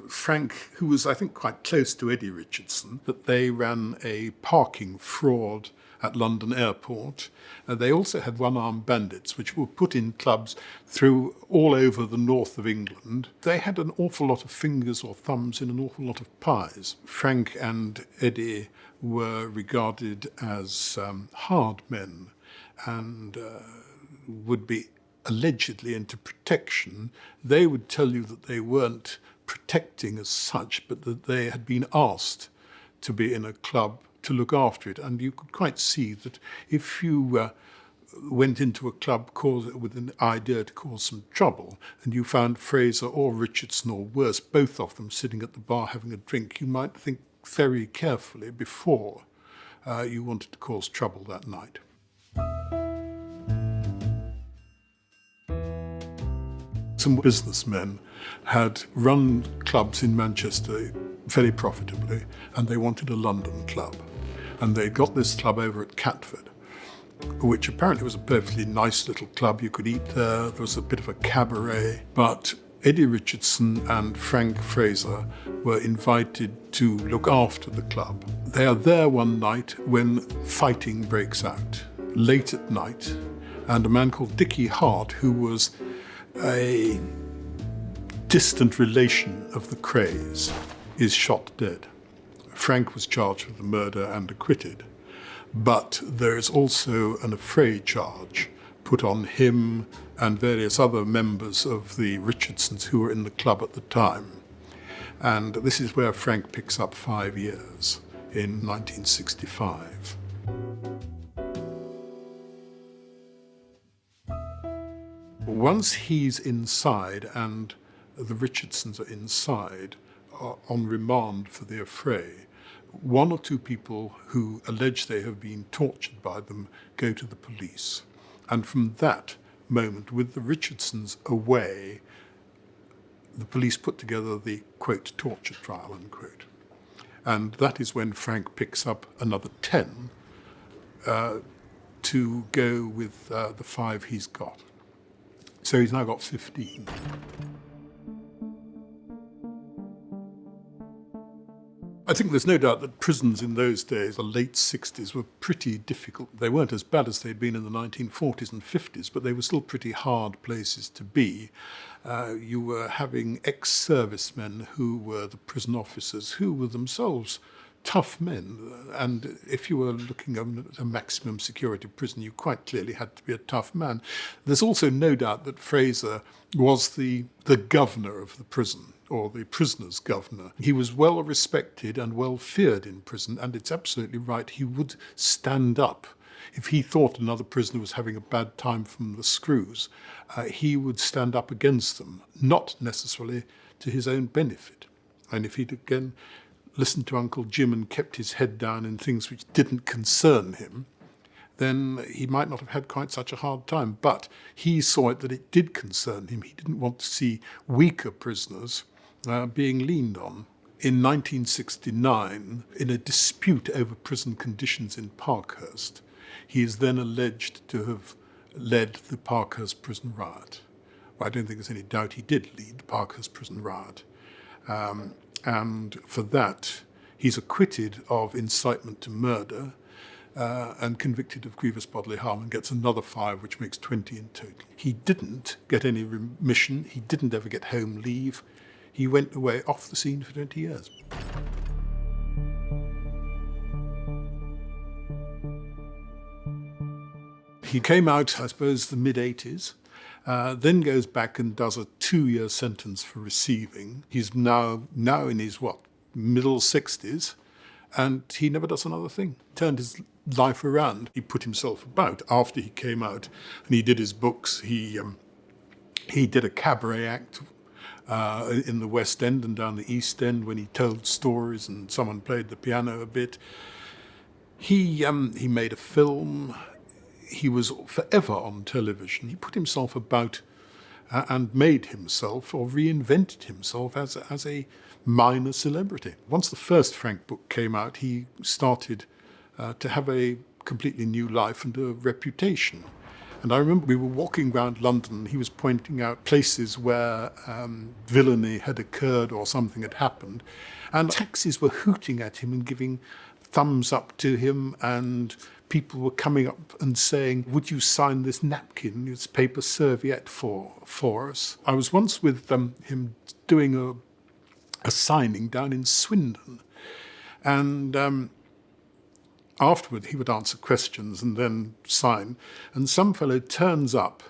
Frank, who was, I think, quite close to Eddie Richardson, that they ran a parking fraud at London Airport. They also had one-armed bandits, which were put in clubs through all over the north of England. They had an awful lot of fingers or thumbs in an awful lot of pies. Frank and Eddie were regarded as hard men and would be allegedly into protection. They would tell you that they weren't protecting as such, but that they had been asked to be in a club to look after it. And you could quite see that if you went into a club with an idea to cause some trouble, and you found Fraser or Richardson, or worse, both of them sitting at the bar having a drink, you might think very carefully before you wanted to cause trouble that night. Some businessmen had run clubs in Manchester very profitably, and they wanted a London club. And they got this club over at Catford, which apparently was a perfectly nice little club. You could eat there, there was a bit of a cabaret. But Eddie Richardson and Frank Fraser were invited to look after the club. They are there one night when fighting breaks out, late at night, and a man called Dickie Hart, who was a distant relation of the Krays, is shot dead. Frank was charged with the murder and acquitted, but there is also an affray charge put on him and various other members of the Richardsons who were in the club at the time. And this is where Frank picks up 5 years in 1965. Once he's inside and the Richardsons are inside on remand for the affray, one or two people who allege they have been tortured by them go to the police. And from that moment, with the Richardsons away, the police put together the, quote, torture trial, unquote. And that is when Frank picks up another 10 to go with the 5 he's got. So he's now got 15. I think there's no doubt that prisons in those days, the late 60s, were pretty difficult. They weren't as bad as they'd been in the 1940s and 50s, but they were still pretty hard places to be. You were having ex-servicemen who were the prison officers, who were themselves tough men. And if you were looking at a maximum security prison, you quite clearly had to be a tough man. There's also no doubt that Fraser was the governor of the prison, or the prisoner's governor. He was well respected and well feared in prison, and it's absolutely right, he would stand up. If he thought another prisoner was having a bad time from the screws, he would stand up against them, not necessarily to his own benefit. And if he'd again listened to Uncle Jim and kept his head down in things which didn't concern him, then he might not have had quite such a hard time. But he saw it that it did concern him. He didn't want to see weaker prisoners being leaned on. In 1969, in a dispute over prison conditions in Parkhurst, he is then alleged to have led the Parkhurst prison riot. Well, I don't think there's any doubt he did lead the Parkhurst prison riot. And for that, he's acquitted of incitement to murder and convicted of grievous bodily harm and gets another 5, which makes 20 in total. He didn't get any remission. He didn't ever get home leave. He went away off the scene for 20 years. He came out, I suppose, the mid-80s, then goes back and does a 2-year sentence for receiving. He's now in his, middle 60s, and he never does another thing. Turned his life around. He put himself about after he came out, and he did his books. He did a cabaret act in the West End and down the East End when he told stories and someone played the piano a bit. He made a film. He was forever on television. He put himself about and made himself or reinvented himself as a minor celebrity. Once the first Frank book came out, he started to have a completely new life and a reputation. And I remember we were walking around London, he was pointing out places where villainy had occurred or something had happened, and taxis were hooting at him and giving thumbs up to him, and people were coming up and saying, would you sign this napkin, this paper serviette for us? I was once with him doing a signing down in Swindon, and afterward he would answer questions and then sign, and some fellow turns up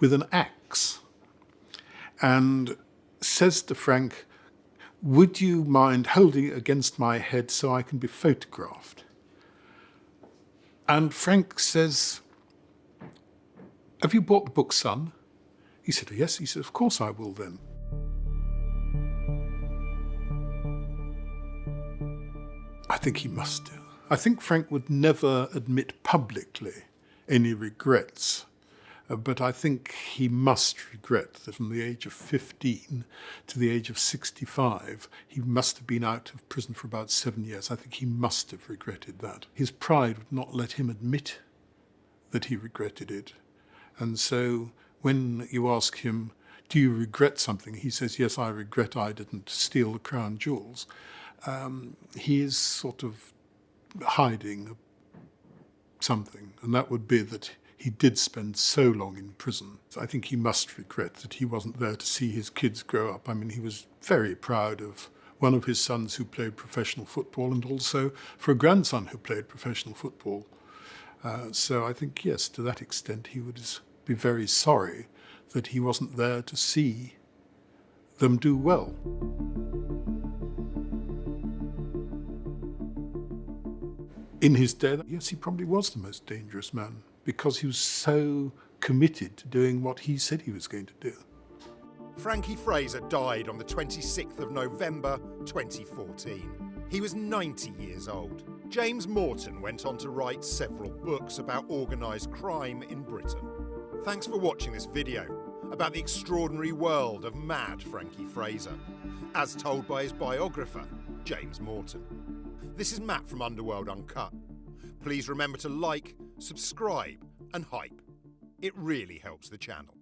with an axe and says to Frank, would you mind holding it against my head so I can be photographed? And Frank says, have you bought the book, son? He said, yes. He said, of course I will then. I think he must do. I think Frank would never admit publicly any regrets, but I think he must regret that from the age of 15 to the age of 65, he must have been out of prison for about 7 years. I think he must have regretted that. His pride would not let him admit that he regretted it. And so when you ask him, do you regret something? He says, yes, I regret I didn't steal the crown jewels. He is sort of hiding something, and that would be that he did spend so long in prison. I think he must regret that he wasn't there to see his kids grow up. I mean, he was very proud of one of his sons who played professional football and also for a grandson who played professional football. So I think, yes, to that extent, he would be very sorry that he wasn't there to see them do well. In his day, yes, he probably was the most dangerous man because he was so committed to doing what he said he was going to do. Frankie Fraser died on the 26th of November 2014. He was 90 years old. James Morton went on to write several books about organised crime in Britain. Thanks for watching this video about the extraordinary world of mad Frankie Fraser, as told by his biographer, James Morton. This is Matt from Underworld Uncut. Please remember to like, subscribe and hype. It really helps the channel.